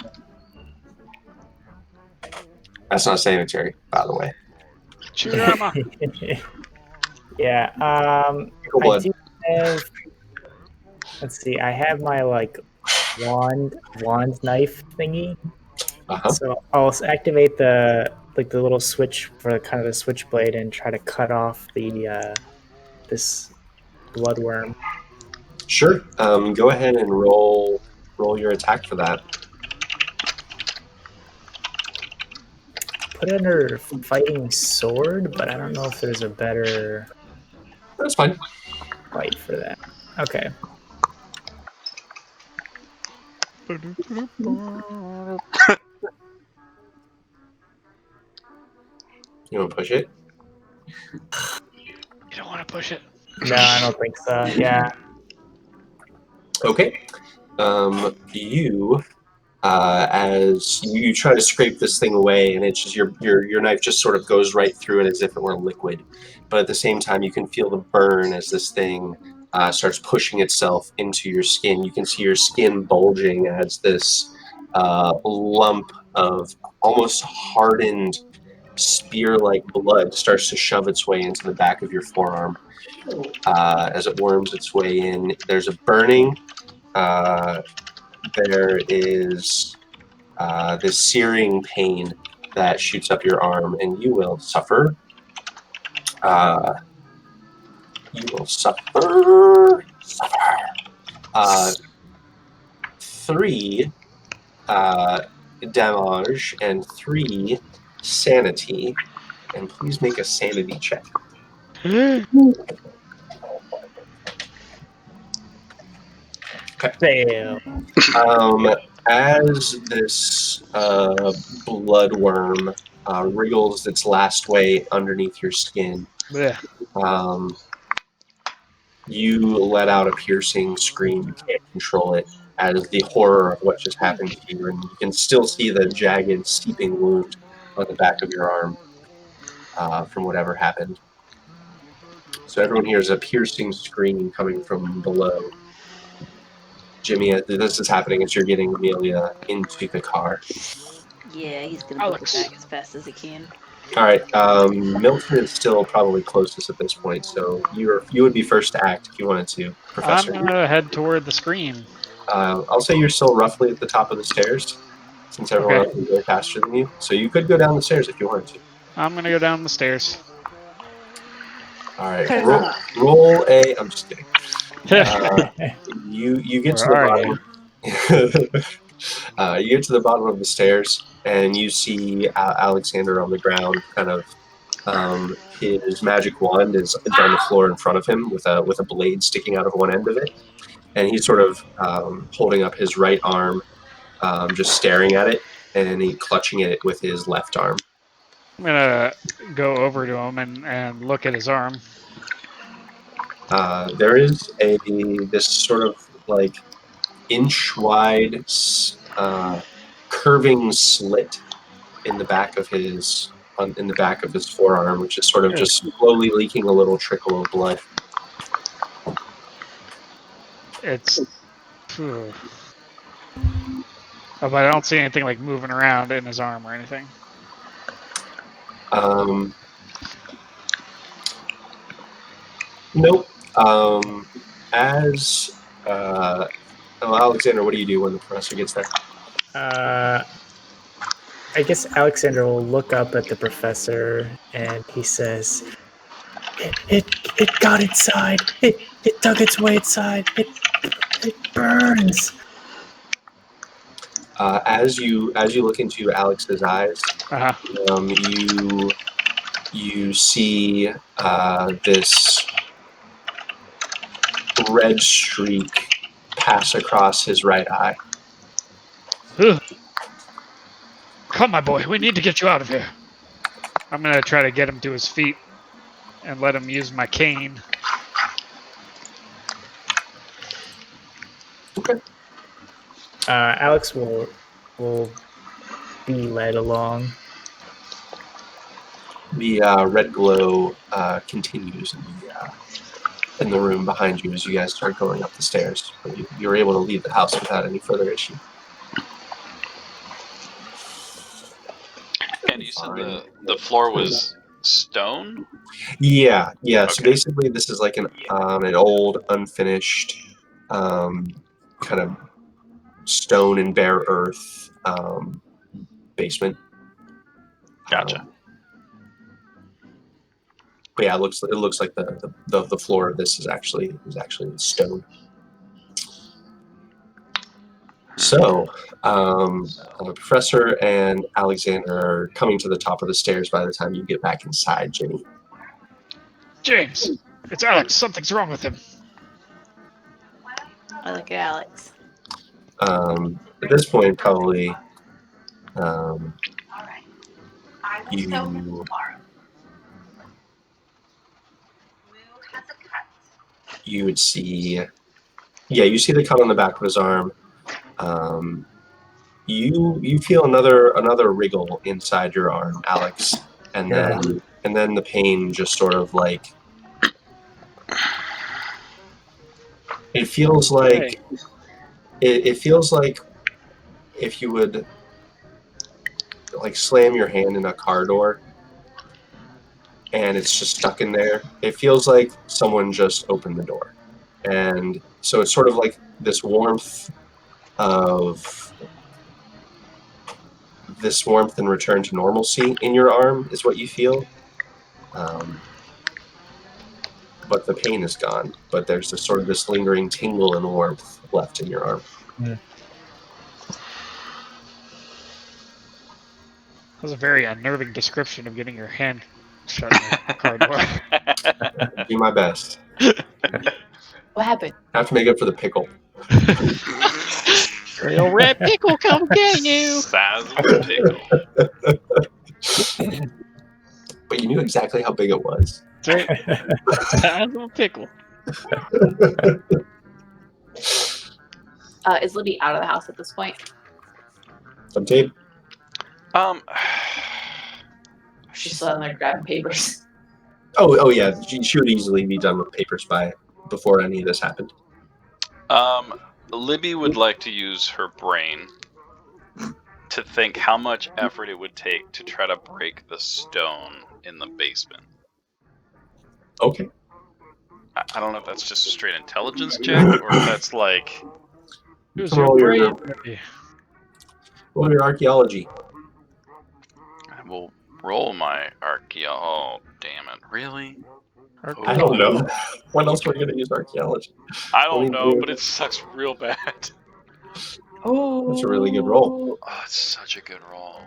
Speaker 2: That's not sanitary, by the way.
Speaker 4: Chirama.
Speaker 1: Yeah.
Speaker 2: Pickle
Speaker 1: I
Speaker 2: blood.
Speaker 1: do have. Let's see. I have my like wand knife thingy.
Speaker 2: Uh-huh.
Speaker 1: So I'll activate the little switch for kind of the switchblade and try to cut off the this bloodworm.
Speaker 2: Sure. Go ahead and roll your attack for that.
Speaker 1: Put it under fighting sword, but I don't know if there's a better
Speaker 2: That's fine.
Speaker 1: fight for that. Okay.
Speaker 2: You want to push it?
Speaker 4: You don't want to push it.
Speaker 1: No, I don't think so. Yeah.
Speaker 2: Okay. You, as you try to scrape this thing away, and it's just your knife just sort of goes right through it as if it were liquid. But at the same time, you can feel the burn as this thing starts pushing itself into your skin. You can see your skin bulging as this lump of almost hardened spear-like blood starts to shove its way into the back of your forearm. As it worms its way in, there's a burning. There is this searing pain that shoots up your arm, and you will suffer. You will suffer. 3 damage and 3 sanity. And please make a sanity check.
Speaker 1: Fail.
Speaker 2: As this bloodworm wriggles its last way underneath your skin,
Speaker 4: Blech.
Speaker 2: you let out a piercing scream. You can't control it as the horror of what just happened to you, and you can still see the jagged, seeping wound on the back of your arm from whatever happened. So everyone hears a piercing scream coming from below. Jimmy, this is happening as you're getting Amelia into the car.
Speaker 5: Yeah, he's gonna book it back as fast as he can.
Speaker 2: All right, Milton is still probably closest at this point, so you would be first to act if you wanted to, Professor.
Speaker 4: I'm gonna head toward the screen.
Speaker 2: I'll say you're still roughly at the top of the stairs, since everyone else is way faster than you. So you could go down the stairs if you wanted to.
Speaker 4: I'm gonna go down the stairs.
Speaker 2: All right, roll a. I'm just kidding. You get to the bottom. You get to the bottom of the stairs, and you see Alexander on the ground, kind of. His magic wand is on the floor in front of him with a blade sticking out of one end of it, and he's sort of holding up his right arm, just staring at it, and he clutching it with his left arm.
Speaker 4: I'm gonna go over to him and look at his arm.
Speaker 2: There is this sort of like inch wide curving slit in the back of his forearm, which is sort of just slowly leaking a little trickle of blood.
Speaker 4: It's. Oh, but I don't see anything like moving around in his arm or anything.
Speaker 2: Nope. Alexander, what do you do when the professor gets there?
Speaker 1: I guess Alexander will look up at the professor and he says, "It got inside. It dug its way inside. It burns."
Speaker 2: As you look into Alex's eyes,
Speaker 4: Uh-huh.
Speaker 2: you see this red streak pass across his right eye.
Speaker 4: Ugh. Come, my boy. We need to get you out of here. I'm gonna try to get him to his feet and let him use my cane.
Speaker 2: Okay.
Speaker 1: Alex will be led along.
Speaker 2: The red glow continues in the room behind you as you guys start going up the stairs. But you're able to leave the house without any further issue.
Speaker 3: And you said the floor was stone?
Speaker 2: Yeah. So
Speaker 3: Okay.
Speaker 2: basically, this is like an old, unfinished, kind of stone and bare earth basement.
Speaker 3: Gotcha.
Speaker 2: But yeah, it looks like the floor of this is actually stone. So, the professor and Alexander are coming to the top of the stairs by the time you get back inside, Jimmy.
Speaker 4: James, it's Alex. Something's wrong with him.
Speaker 5: I look at Alex.
Speaker 2: At this point, probably you would see, you see the cut on the back of his arm. You feel another wriggle inside your arm, Alex, and then the pain just sort of like it feels like it feels like if you would like slam your hand in a car door and it's just stuck in there. It feels like someone just opened the door, and so it's sort of like this warmth and return to normalcy in your arm is what you feel. But the pain is gone. But there's this lingering tingle and warmth left in your arm.
Speaker 1: Yeah.
Speaker 4: That was a very unnerving description of getting your hand shut in the car door.
Speaker 2: Do my best.
Speaker 5: What happened?
Speaker 2: I have to make up for the pickle.
Speaker 4: Real red pickle come get you.
Speaker 3: Size of a pickle.
Speaker 2: But you knew exactly how big it was.
Speaker 4: That's right. Size of a pickle.
Speaker 5: Is Libby out of the house at this point?
Speaker 2: Some tape.
Speaker 5: She's still in there grabbing papers.
Speaker 2: Oh yeah. She would easily be done with papers before any of this happened.
Speaker 3: Libby would like to use her brain to think how much effort it would take to try to break the stone in the basement.
Speaker 2: Okay.
Speaker 3: I don't know if that's just a straight intelligence check or if that's like.
Speaker 4: Use your brain.
Speaker 2: Roll your archaeology.
Speaker 3: I will roll my archaeology. Oh, damn it. Really?
Speaker 2: I don't know. When else are we going to use archaeology?
Speaker 3: I don't know, but it sucks real bad.
Speaker 5: Oh.
Speaker 2: That's a really good roll.
Speaker 3: Oh, it's such a good roll.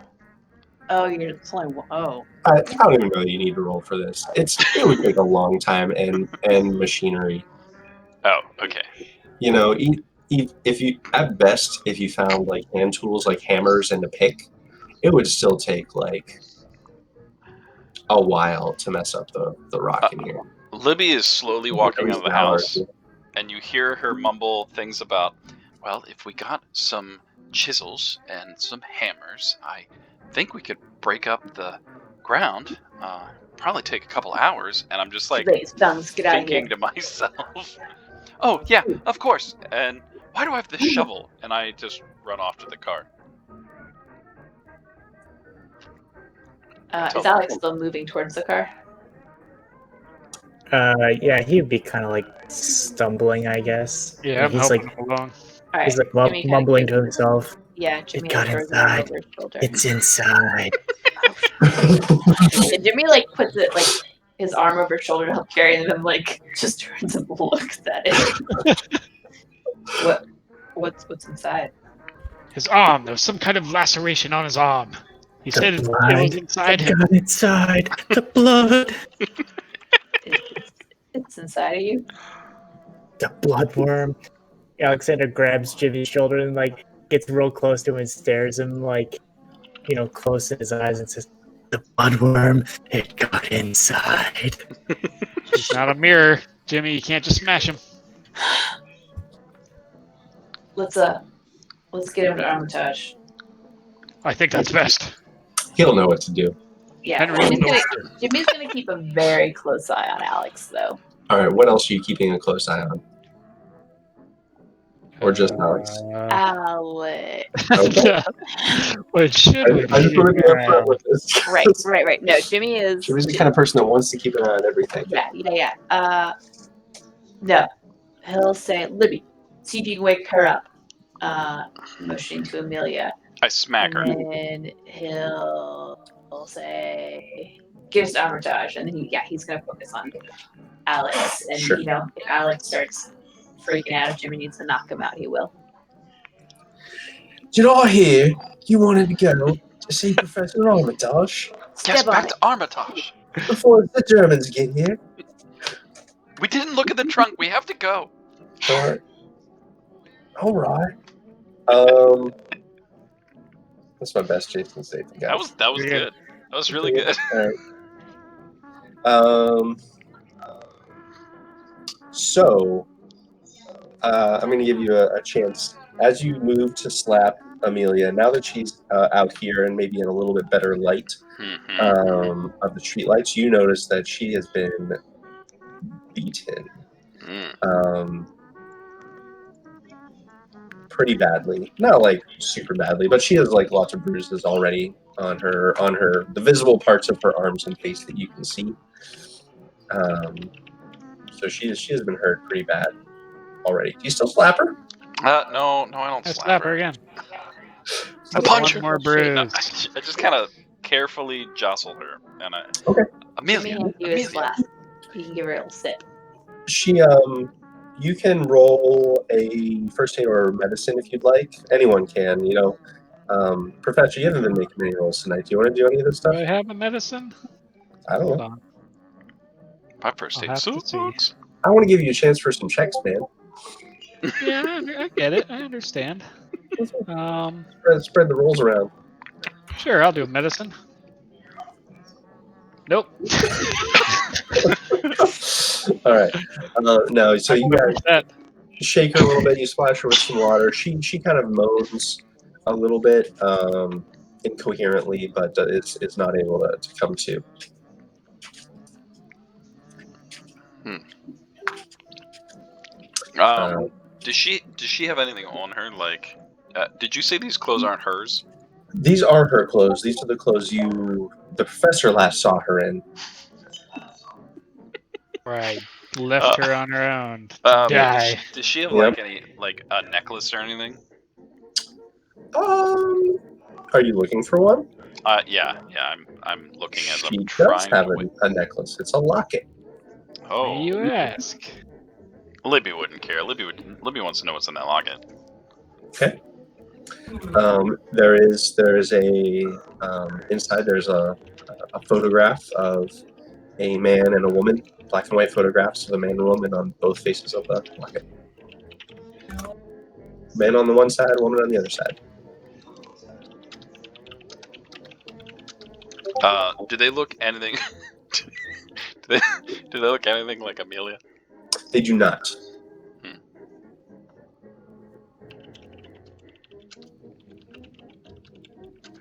Speaker 5: Oh, you're only one. Oh.
Speaker 2: I don't even know that you need to roll for this. It would take a long time and machinery.
Speaker 3: Oh, okay.
Speaker 2: You know, if you found like hand tools like hammers and a pick, it would still take like a while to mess up the rock in here.
Speaker 3: Libby is slowly walking out of the house, and you hear her mumble things about, well, if we got some chisels and some hammers, I think we could break up the ground. Probably take a couple hours, and I'm just like thinking to myself, oh yeah, of course. And why do I have this shovel? And I just run off to the car.
Speaker 5: Is Alex still moving towards the car?
Speaker 1: Yeah, he'd be kind of like stumbling, I guess.
Speaker 4: Yeah, I'm
Speaker 1: he's
Speaker 4: helping
Speaker 1: like
Speaker 4: him along.
Speaker 5: All right.
Speaker 1: he's like mumbling to himself.
Speaker 5: Yeah, Jimmy
Speaker 1: It got
Speaker 5: throws an arm
Speaker 1: inside.
Speaker 5: over his shoulder.
Speaker 1: It's inside.
Speaker 5: And Jimmy puts it his arm over his shoulder to help carry, and then just turns and looks at it. What's inside?
Speaker 4: His arm. There was some kind of laceration on his arm. He
Speaker 1: The
Speaker 4: said it was
Speaker 1: blood.
Speaker 4: inside
Speaker 1: It
Speaker 4: him.
Speaker 1: got inside. The blood.
Speaker 5: It's inside of you.
Speaker 1: The bloodworm. Alexander grabs Jimmy's shoulder and gets real close to him and stares him close in his eyes and says, "The bloodworm. It got inside."
Speaker 4: He's not a mirror, Jimmy. You can't just smash him.
Speaker 5: Let's get him to Armitage.
Speaker 4: I think that's best.
Speaker 2: He'll know what to do.
Speaker 5: Yeah,
Speaker 4: Henry,
Speaker 5: Jimmy's gonna keep a very close eye on Alex, though.
Speaker 2: All right, what else are you keeping a close eye on? Or just Alex?
Speaker 5: Alex.
Speaker 2: Okay.
Speaker 4: What should we
Speaker 2: I just
Speaker 4: be
Speaker 2: want to be
Speaker 4: doing?
Speaker 2: upfront with this.
Speaker 5: Right. No, Jimmy is.
Speaker 2: Jimmy's the kind of person that wants to keep an eye on everything.
Speaker 5: Yeah. No, he'll say, "Libby, see if you can wake her up." Motioning to Amelia.
Speaker 3: I smack her.
Speaker 5: And then he'll say, "Give us to Armitage," and then he's gonna focus on Alex. And
Speaker 2: Sure.
Speaker 5: if Alex starts freaking out, if Jimmy needs to knock him out, he will.
Speaker 2: Did I hear you wanted to go to see Professor Armitage
Speaker 3: Yes,
Speaker 5: Step on
Speaker 3: back
Speaker 5: it.
Speaker 3: to Armitage.
Speaker 2: before the Germans get here?
Speaker 3: We didn't look at the trunk. We have to go.
Speaker 2: All right. That's my best Jason Statham, guys.
Speaker 3: That was good. That was really good.
Speaker 2: All right. So, I'm going to give you a chance as you move to slap Amelia. Now that she's out here and maybe in a little bit better light of the streetlights, you notice that she has been beaten pretty badly. Not super badly, but she has lots of bruises already on the visible parts of her arms and face that you can see. So she has been hurt pretty bad already. Do you still slap her?
Speaker 3: No, I don't
Speaker 4: I
Speaker 3: slap her.
Speaker 4: again.
Speaker 3: I punch her.
Speaker 4: One more bruise.
Speaker 3: No, I just kind of carefully jostle her, and
Speaker 2: Okay.
Speaker 3: Amelia.
Speaker 5: He can give her a little sip.
Speaker 2: She you can roll a first aid or medicine if you'd like. Anyone can, Professor, you haven't been making any rolls tonight. Do you want to do any of this stuff?
Speaker 4: Do I have a medicine?
Speaker 2: I don't
Speaker 4: Hold
Speaker 2: know.
Speaker 4: on.
Speaker 3: My first
Speaker 4: I'll
Speaker 3: aid
Speaker 4: have to see.
Speaker 3: sucks.
Speaker 2: I want to give you a chance for some checks, man.
Speaker 4: Yeah, I get it. I understand.
Speaker 2: Spread the rolls around.
Speaker 4: Sure, I'll do medicine. Nope.
Speaker 2: All right. No, so you guys
Speaker 4: That.
Speaker 2: shake her a little bit. You splash her with some water. She kind of moans a little bit incoherently, but is not able to come to.
Speaker 3: Does she have anything on her? Did you say these clothes aren't hers?
Speaker 2: These are her clothes. These are the clothes the professor last saw her in.
Speaker 4: Right. Left her on her own.
Speaker 3: Die. Does she have any a necklace or anything?
Speaker 2: Are you looking for one?
Speaker 3: Yeah. I'm looking as
Speaker 2: she
Speaker 3: I'm trying.
Speaker 2: Does have a necklace. It's a locket.
Speaker 3: Oh.
Speaker 4: You ask.
Speaker 3: Libby wouldn't care. Libby wants to know what's in that locket.
Speaker 2: Okay. There is a inside. There's a photograph of a man and a woman. Black and white photographs of a man and a woman on both faces of the locket. Man on the one side, woman on the other side.
Speaker 3: Do they look anything? do they look anything like Amelia?
Speaker 2: They do not.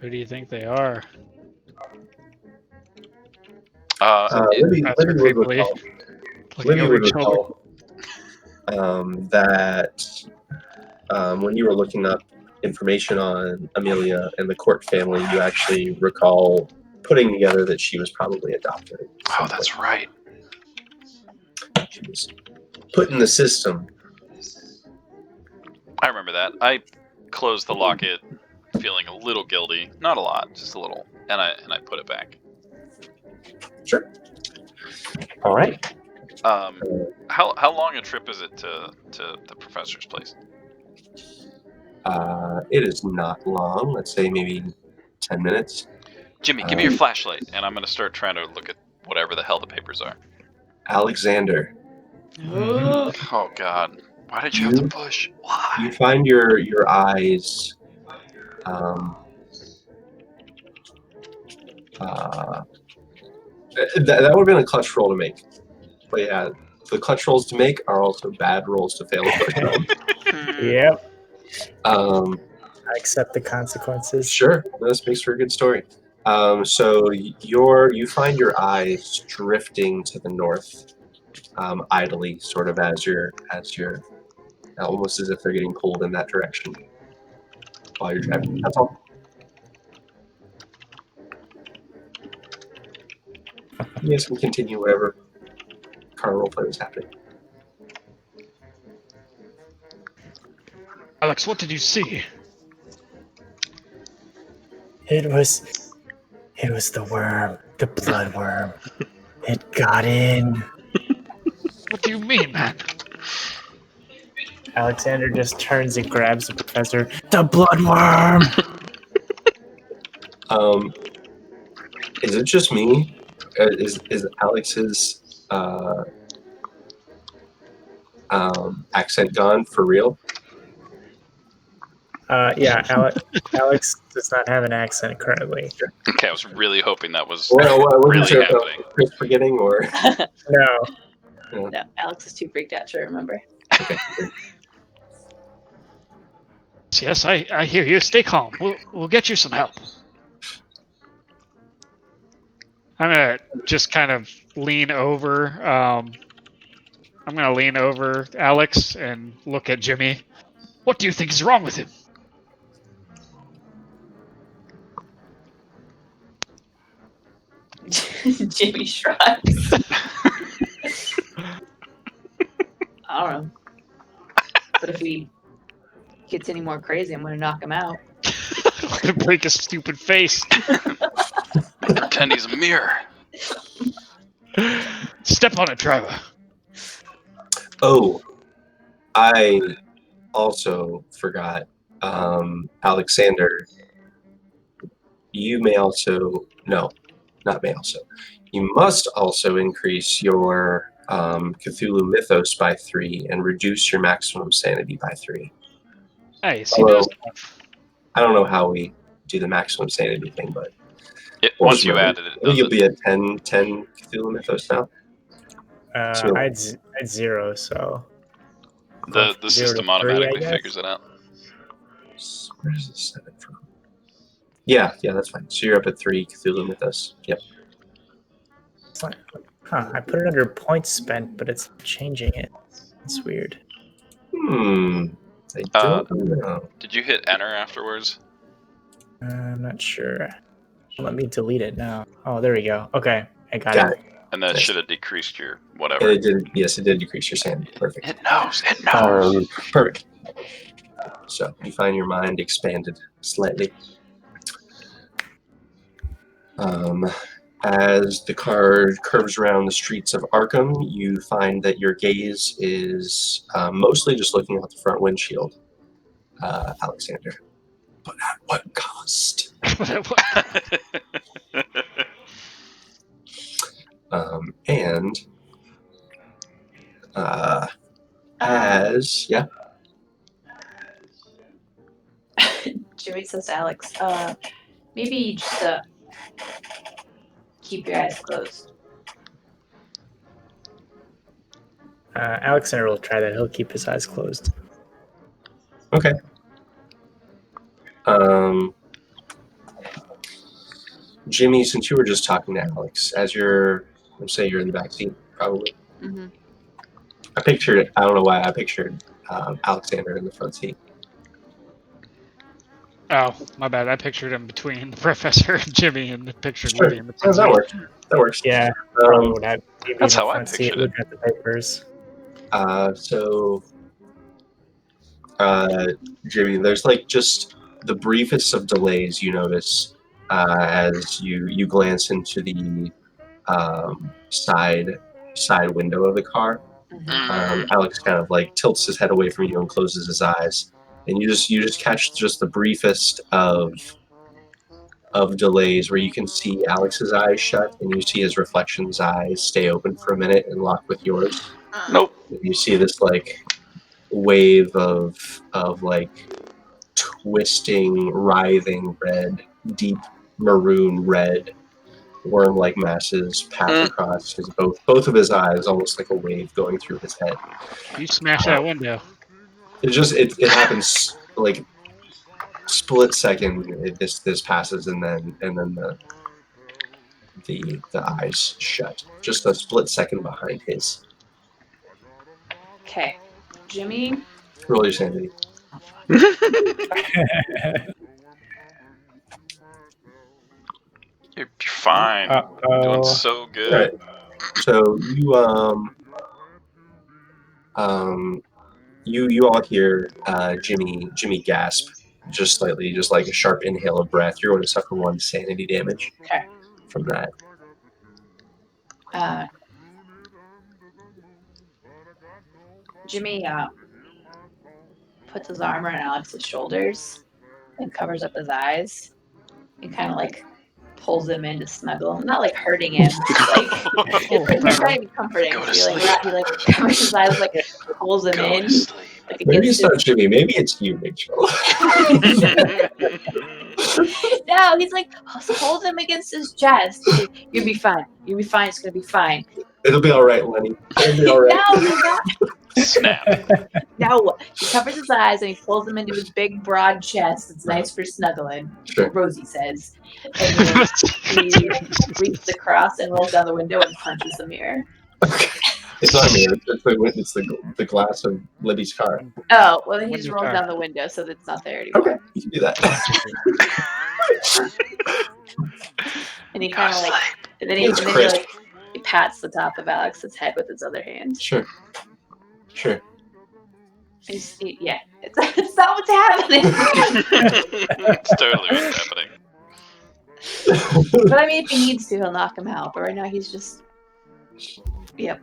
Speaker 4: Who do you think they are?
Speaker 2: Libby would recall that when you were looking up information on Amelia and the Court family, you actually recall putting together that she was probably adopted.
Speaker 3: Oh, that's right.
Speaker 2: She was put in the system.
Speaker 3: I remember that. I closed the locket feeling a little guilty, not a lot, just a little, and I put it back.
Speaker 2: Sure. All right.
Speaker 3: How long a trip is it to the professor's place?
Speaker 2: It is not long. Let's say maybe 10 minutes.
Speaker 3: Jimmy, give me your flashlight, and I'm gonna start trying to look at whatever the hell the papers are.
Speaker 2: Alexander,
Speaker 3: Oh God, why did you have to push? Why?
Speaker 2: you find your eyes. That would have been a clutch roll to make. But yeah, the clutch rolls to make are also bad rolls to fail the first time.
Speaker 1: Yep.
Speaker 2: Um,
Speaker 1: I accept the consequences.
Speaker 2: Sure, this makes for a good story. So you find your eyes drifting to the north, idly, sort of as you're almost as if they're getting pulled in that direction while you're driving. That's all. You guys can continue whatever car roleplay was happening.
Speaker 4: Alex, what did you see?
Speaker 1: It was the worm, the blood worm. It got in.
Speaker 4: What do you mean, man?
Speaker 1: Alexander just turns and grabs the professor. The blood worm!
Speaker 2: Is it just me? Is Alex's accent gone for real?
Speaker 1: Yeah, Alex does not have an accent currently.
Speaker 3: Okay, I was really hoping that was
Speaker 2: Well,
Speaker 3: really happening.
Speaker 2: Chris forgetting or
Speaker 1: No.
Speaker 5: No, Alex is too freaked out to remember.
Speaker 2: okay.
Speaker 4: Yes, I hear you. Stay calm. We'll get you some help. I'm gonna just kind of lean over. I'm gonna lean over Alex and look at Jimmy. What do you think is wrong with him?
Speaker 5: Jimmy shrugs. I don't know. But if he gets any more crazy, I'm gonna knock him out.
Speaker 4: I'm gonna break his stupid face.
Speaker 3: Pretend he's a mirror.
Speaker 4: Step on it, driver.
Speaker 2: Oh, I also forgot. Alexander, you may also not may also. You must also increase your Cthulhu Mythos by 3 and reduce your maximum sanity by 3.
Speaker 4: Nice. He knows.
Speaker 2: I don't know how we do the maximum sanity thing, but
Speaker 3: Once you added it,
Speaker 2: you'll be at 10 Cthulhu Mythos now.
Speaker 1: I had 0, so
Speaker 3: the system
Speaker 1: 0 to 3,
Speaker 3: automatically
Speaker 1: I guess.
Speaker 3: figures it out.
Speaker 2: Where's the 7 from? Yeah, that's fine. So you're up at 3 Cthulhu Mythos. Yep.
Speaker 1: I put it under points spent, but it's changing it. It's weird.
Speaker 2: I don't know.
Speaker 3: Did you hit enter afterwards?
Speaker 1: I'm not sure. Let me delete it now. Oh, there we go. Okay, I got it.
Speaker 3: And that
Speaker 2: Nice.
Speaker 3: should have decreased your whatever.
Speaker 2: And it did. Yes, it did decrease your sanity. Perfect.
Speaker 3: It knows.
Speaker 2: Perfect. So you find your mind expanded slightly. As the car curves around the streets of Arkham, you find that your gaze is mostly just looking out the front windshield, Alexander. But at what cost?
Speaker 5: Jimmy says to Alex, maybe just keep your eyes closed.
Speaker 1: Alexander will try that. He'll keep his eyes closed.
Speaker 2: Okay. Jimmy, since you were just talking to Alex, as let's say you're in the back seat, probably.
Speaker 5: Mm-hmm.
Speaker 2: I don't know why I pictured Alexander in the front seat.
Speaker 4: Oh, my bad. I pictured him between the professor and Jimmy, and pictured
Speaker 2: Sure.
Speaker 4: me in the
Speaker 2: Yeah,
Speaker 4: front
Speaker 2: that
Speaker 4: seat.
Speaker 2: works. That works.
Speaker 1: Yeah, probably would have maybe
Speaker 3: That's
Speaker 1: in the
Speaker 3: how I
Speaker 1: front seat,
Speaker 3: pictured it.
Speaker 1: looking at the papers.
Speaker 2: So, Jimmy, there's like just the briefest of delays you notice as you glance into the side window of the car. Alex kind of like tilts his head away from you and closes his eyes, and you just catch just the briefest of delays where you can see Alex's eyes shut and you see his reflection's eyes stay open for a minute and lock with yours.
Speaker 3: Nope.
Speaker 2: And you see this like wave of like twisting, writhing red, deep maroon red worm-like masses pass across his both of his eyes, almost like a wave going through his head.
Speaker 4: You smash that window.
Speaker 2: It happens like split second. This passes and then the eyes shut. Just a split second behind his.
Speaker 5: Okay, Jimmy.
Speaker 2: Roll your sanity.
Speaker 3: You're fine. You're doing so good.
Speaker 2: All right. So you all hear Jimmy gasp just slightly, just like a sharp inhale of breath. You're going to suffer 1 sanity damage from that.
Speaker 5: Jimmy puts his arm around Alex's shoulders and covers up his eyes and kind of like pulls him in to snuggle him. Not like hurting him, like he's trying to be comforting.
Speaker 3: Go to
Speaker 5: So he like covers his eyes, like pulls him in. Like
Speaker 2: Maybe it's not Jimmy. Maybe it's you, Rachel.
Speaker 5: No, he's like holds him against his chest. You'll be fine. You'll be fine. It's gonna be fine.
Speaker 2: It'll be all right, Lenny. It'll be all right.
Speaker 5: No, he's not.
Speaker 3: Snap.
Speaker 5: No, he covers his eyes and he pulls him into his big, broad chest. It's nice for snuggling.
Speaker 2: Sure.
Speaker 5: Rosie says. And then he reaches across and rolls down the window and punches the mirror.
Speaker 2: Okay. It's not me. It's the glass of Libby's car.
Speaker 5: Oh, well, then he just rolls down the window so that it's not there anymore.
Speaker 2: Okay, you can do that.
Speaker 5: And he kind of like, and then he pats the top of Alex's head with his other hand.
Speaker 2: Sure.
Speaker 5: Yeah, it's not what's happening.
Speaker 3: It's totally what's happening.
Speaker 5: But I mean, if he needs to, he'll knock him out. But right now, he's just. Yep.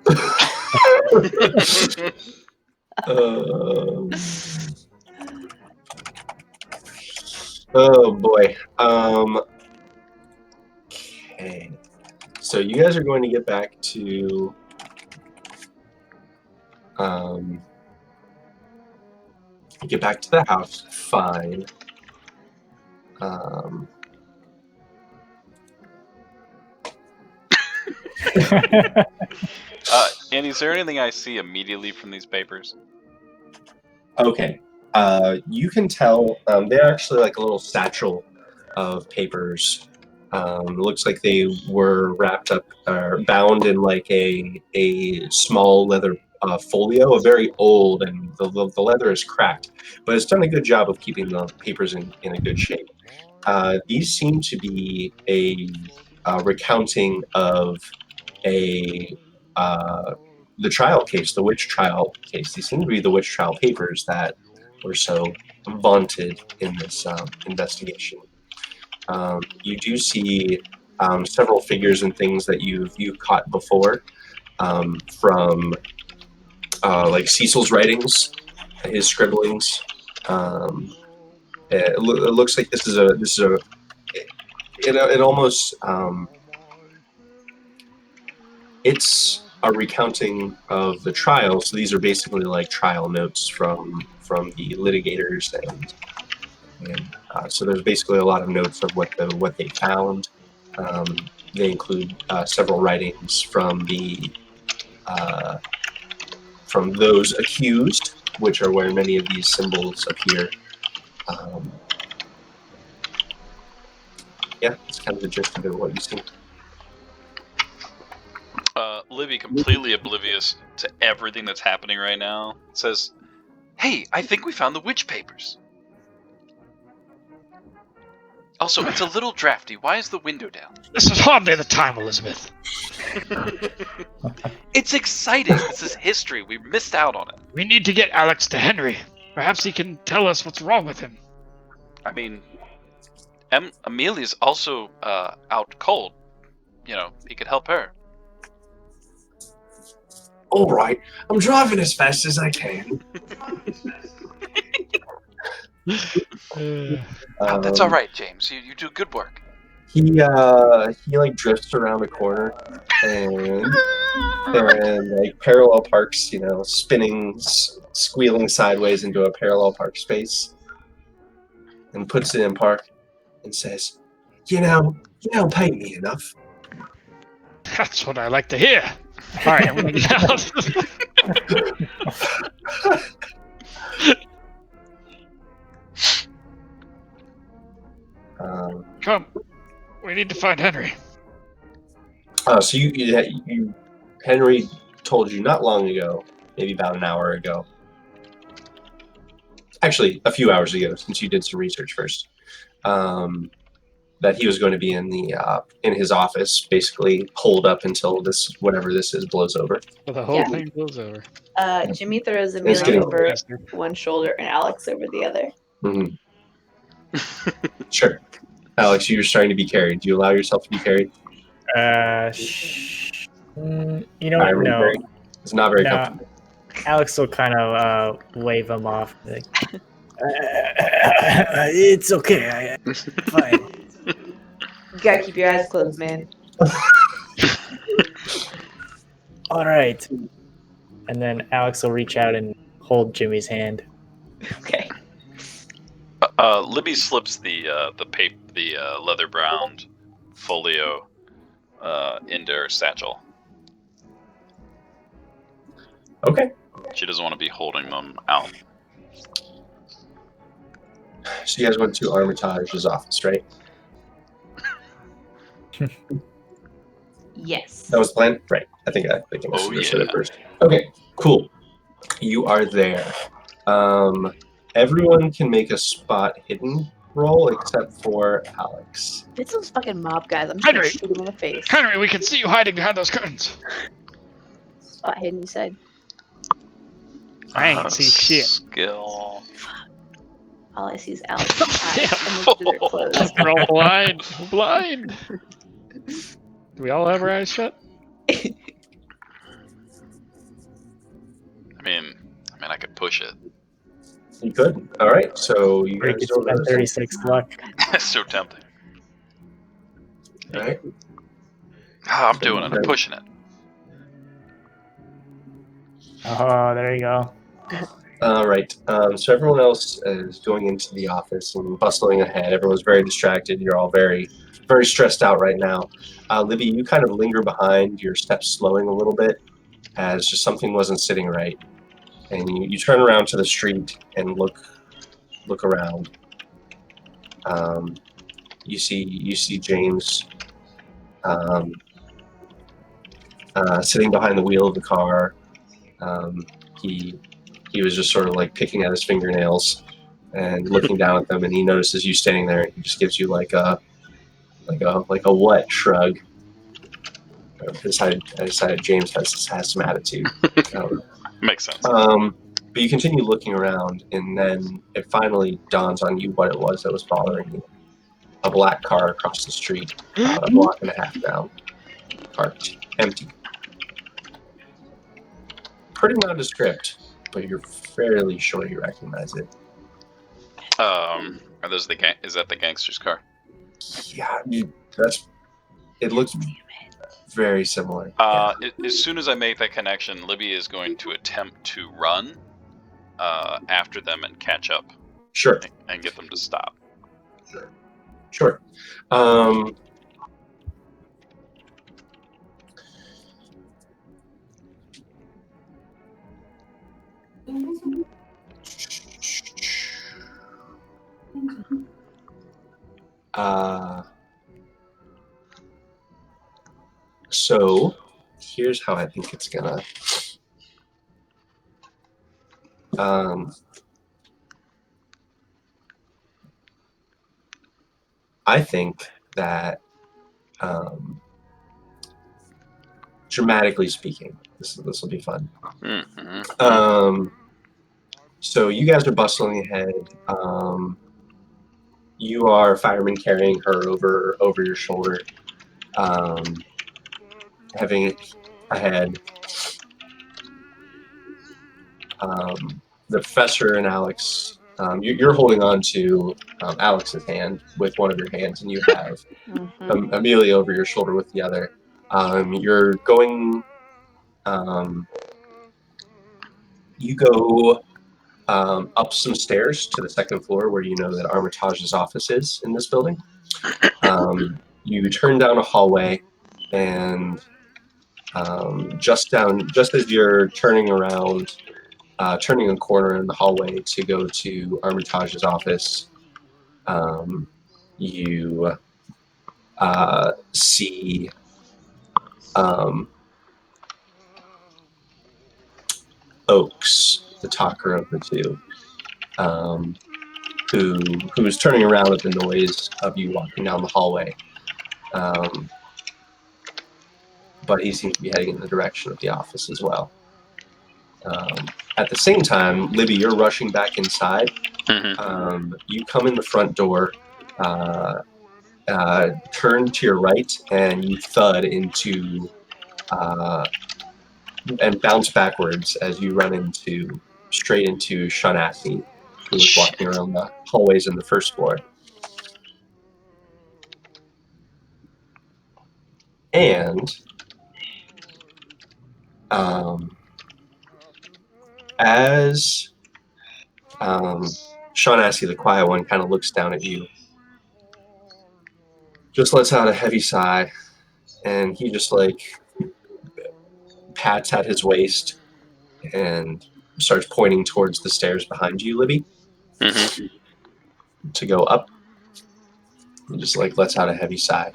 Speaker 2: Oh boy. Okay. So you guys are going to get back to the house. Fine.
Speaker 3: Andy, is there anything I see immediately from these papers?
Speaker 2: Okay. You can tell they're actually like a little satchel of papers. It looks like they were wrapped up or bound in like a small leather folio, a very old, and the leather is cracked, but it's done a good job of keeping the papers in a good shape. These seem to be a recounting of the trial case, the witch trial case. These seem to be the witch trial papers that were so vaunted in this investigation. You do see several figures and things that you've caught before from like Cecil's writings, his scribblings. It looks like this is a it almost it's a recounting of the trial. So these are basically like trial notes from the litigators, and so there's basically a lot of notes of what they found. They include several writings from those accused, which are where many of these symbols appear. Yeah, it's kind of the gist of it, what you see.
Speaker 3: Libby, completely oblivious to everything that's happening right now, says, "Hey, I think we found the witch papers. Also, it's a little drafty. Why is the window down?"
Speaker 4: This is hardly the time, Elizabeth.
Speaker 3: It's exciting. This is history. We missed out on it.
Speaker 4: We need to get Alex to Henry. Perhaps he can tell us what's wrong with him.
Speaker 3: I mean, Amelia's also out cold. You know, he could help her.
Speaker 2: All right, I'm driving as fast as I can.
Speaker 3: That's all right, James. You do good work.
Speaker 2: He like drifts around a corner and like parallel parks, spinning, squealing sideways into a parallel park space, and puts it in park and says, "You don't pay me enough."
Speaker 4: That's what I like to hear. All right, I'm gonna get out. Come, we need to find Henry.
Speaker 2: So you Henry told you not long ago, maybe about an hour ago. Actually, a few hours ago, since you did some research first, that he was going to be in his office, basically holed up until whatever this is blows over.
Speaker 4: Well, the whole thing blows over.
Speaker 5: Jimmy throws
Speaker 2: It's
Speaker 5: Amelia
Speaker 2: getting-
Speaker 5: over one shoulder and Alex over the other.
Speaker 2: Mm-hmm. Sure. Alex, you're starting to be carried. Do you allow yourself to be carried?
Speaker 1: No.
Speaker 2: It's not very comfortable.
Speaker 1: Alex will kind of wave him off. Like, it's okay. Fine.
Speaker 5: You gotta keep your eyes closed, man.
Speaker 1: All right. And then Alex will reach out and hold Jimmy's hand.
Speaker 5: Okay.
Speaker 3: Libby slips the leather browned folio into her satchel.
Speaker 2: Okay.
Speaker 3: She doesn't want to be holding them out.
Speaker 2: So you guys went to Armitage's office, right?
Speaker 5: Yes.
Speaker 2: That was the plan? Right. I think I misunderstood
Speaker 3: yeah.
Speaker 2: it first. Okay, cool. You are there. Everyone can make a spot hidden roll except for Alex.
Speaker 5: It's those fucking mob guys. I'm just gonna
Speaker 4: Henry!
Speaker 5: shoot him in the face.
Speaker 4: Henry, we can see you hiding behind those curtains.
Speaker 5: Spot hidden, you said.
Speaker 4: I ain't see shit.
Speaker 3: Skill.
Speaker 5: All I see is Alex's eyes and look through their clothes.
Speaker 4: We're all blind. We're blind. Do we all have our eyes shut?
Speaker 3: I mean, I could push it.
Speaker 2: You could. All right. So you
Speaker 1: Or you
Speaker 2: guys
Speaker 1: could
Speaker 2: don't
Speaker 1: spend
Speaker 2: notice.
Speaker 1: 36 luck.
Speaker 3: It's so tempting.
Speaker 2: All right.
Speaker 3: I'm doing it. I'm pushing it.
Speaker 1: Oh, there you go.
Speaker 2: All right. So everyone else is going into the office and bustling ahead. Everyone's very distracted. You're all very, very stressed out right now. Libby, you kind of linger behind, your steps slowing a little bit as just something wasn't sitting right. And you turn around to the street and look around. You see James sitting behind the wheel of the car. He was just sort of like picking at his fingernails and looking down at them, and he notices you standing there, and he just gives you like a what shrug. I decided James has some attitude.
Speaker 3: Makes sense.
Speaker 2: But you continue looking around, and then it finally dawns on you what it was that was bothering you. A black car across the street, about a block and a half down, parked, empty. Pretty nondescript, but you're fairly sure you recognize it.
Speaker 3: Are those is that the gangster's car?
Speaker 2: Yeah, it looks very similar.
Speaker 3: As soon as I make that connection, Libby is going to attempt to run after them and catch up.
Speaker 2: Sure.
Speaker 3: And get them to stop.
Speaker 2: Sure. So here's how I think it's gonna. I think that, dramatically speaking, this will be fun.
Speaker 3: Mm-hmm.
Speaker 2: So you guys are bustling ahead. you are fireman carrying her over your shoulder, having ahead. The professor and Alex, you're holding on to Alex's hand with one of your hands, and you have Amelia over your shoulder with the other. You're going. You go up some stairs to the second floor where you know that Armitage's office is in this building. You turn down a hallway, and just as you're turning around, turning a corner in the hallway to go to Armitage's office, you see Oaks, the talker of the two, who is turning around at the noise of you walking down the hallway. But he seems to be heading in the direction of the office as well. At the same time, Libby, you're rushing back inside. You come in the front door, turn to your right, and you thud into and bounce backwards as you run straight into Shanasi, who was walking around the hallways in the first floor. And as Shanasi, the quiet one, kind of looks down at you, just lets out a heavy sigh, and he just pats at his waist and starts pointing towards the stairs behind you, Libby, to go up. He just lets out a heavy sigh.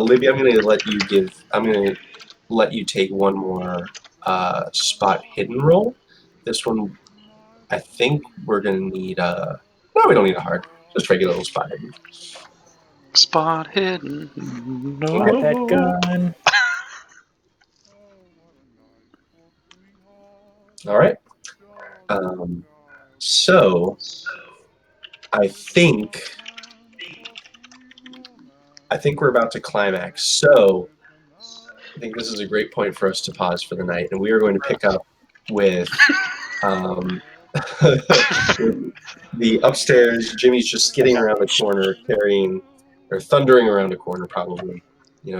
Speaker 2: Libby, I'm gonna let you take one more spot hidden roll. This one, I think we're gonna need no, we don't need a hard, just regular little spot hidden.
Speaker 3: Spot hidden. No.
Speaker 1: Get that gun.
Speaker 2: All right. So I think we're about to climax. So I think this is a great point for us to pause for the night, and we are going to pick up with the upstairs. Jimmy's just skidding around a corner, thundering around a corner, probably,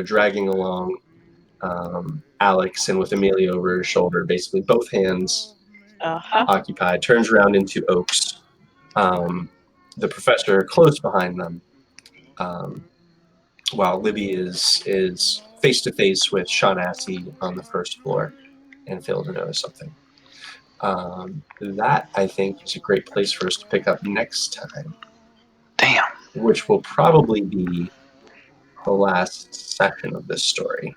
Speaker 2: dragging along Alex, and with Amelia over his shoulder, basically both hands occupied. Turns around into Oaks, the professor close behind them, while Libby is face to face with Shanasi on the first floor and failed to notice something. That, I think, is a great place for us to pick up next time.
Speaker 3: Damn.
Speaker 2: Which will probably be the last section of this story,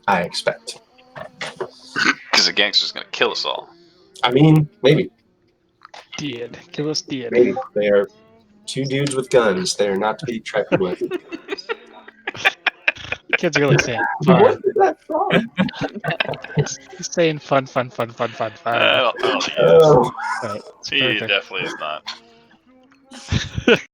Speaker 2: I expect.
Speaker 3: Because the gangster's going to kill us all.
Speaker 2: I mean, maybe.
Speaker 4: Dead. Kill us dead.
Speaker 2: Maybe. They are two dudes with guns. They are not to be trifled with.
Speaker 4: Kid's really saying
Speaker 2: What
Speaker 4: fun.
Speaker 2: is that from?
Speaker 4: He's saying fun.
Speaker 3: Oh,
Speaker 2: Oh.
Speaker 4: Right. It's
Speaker 3: he
Speaker 4: perfect.
Speaker 3: definitely is not.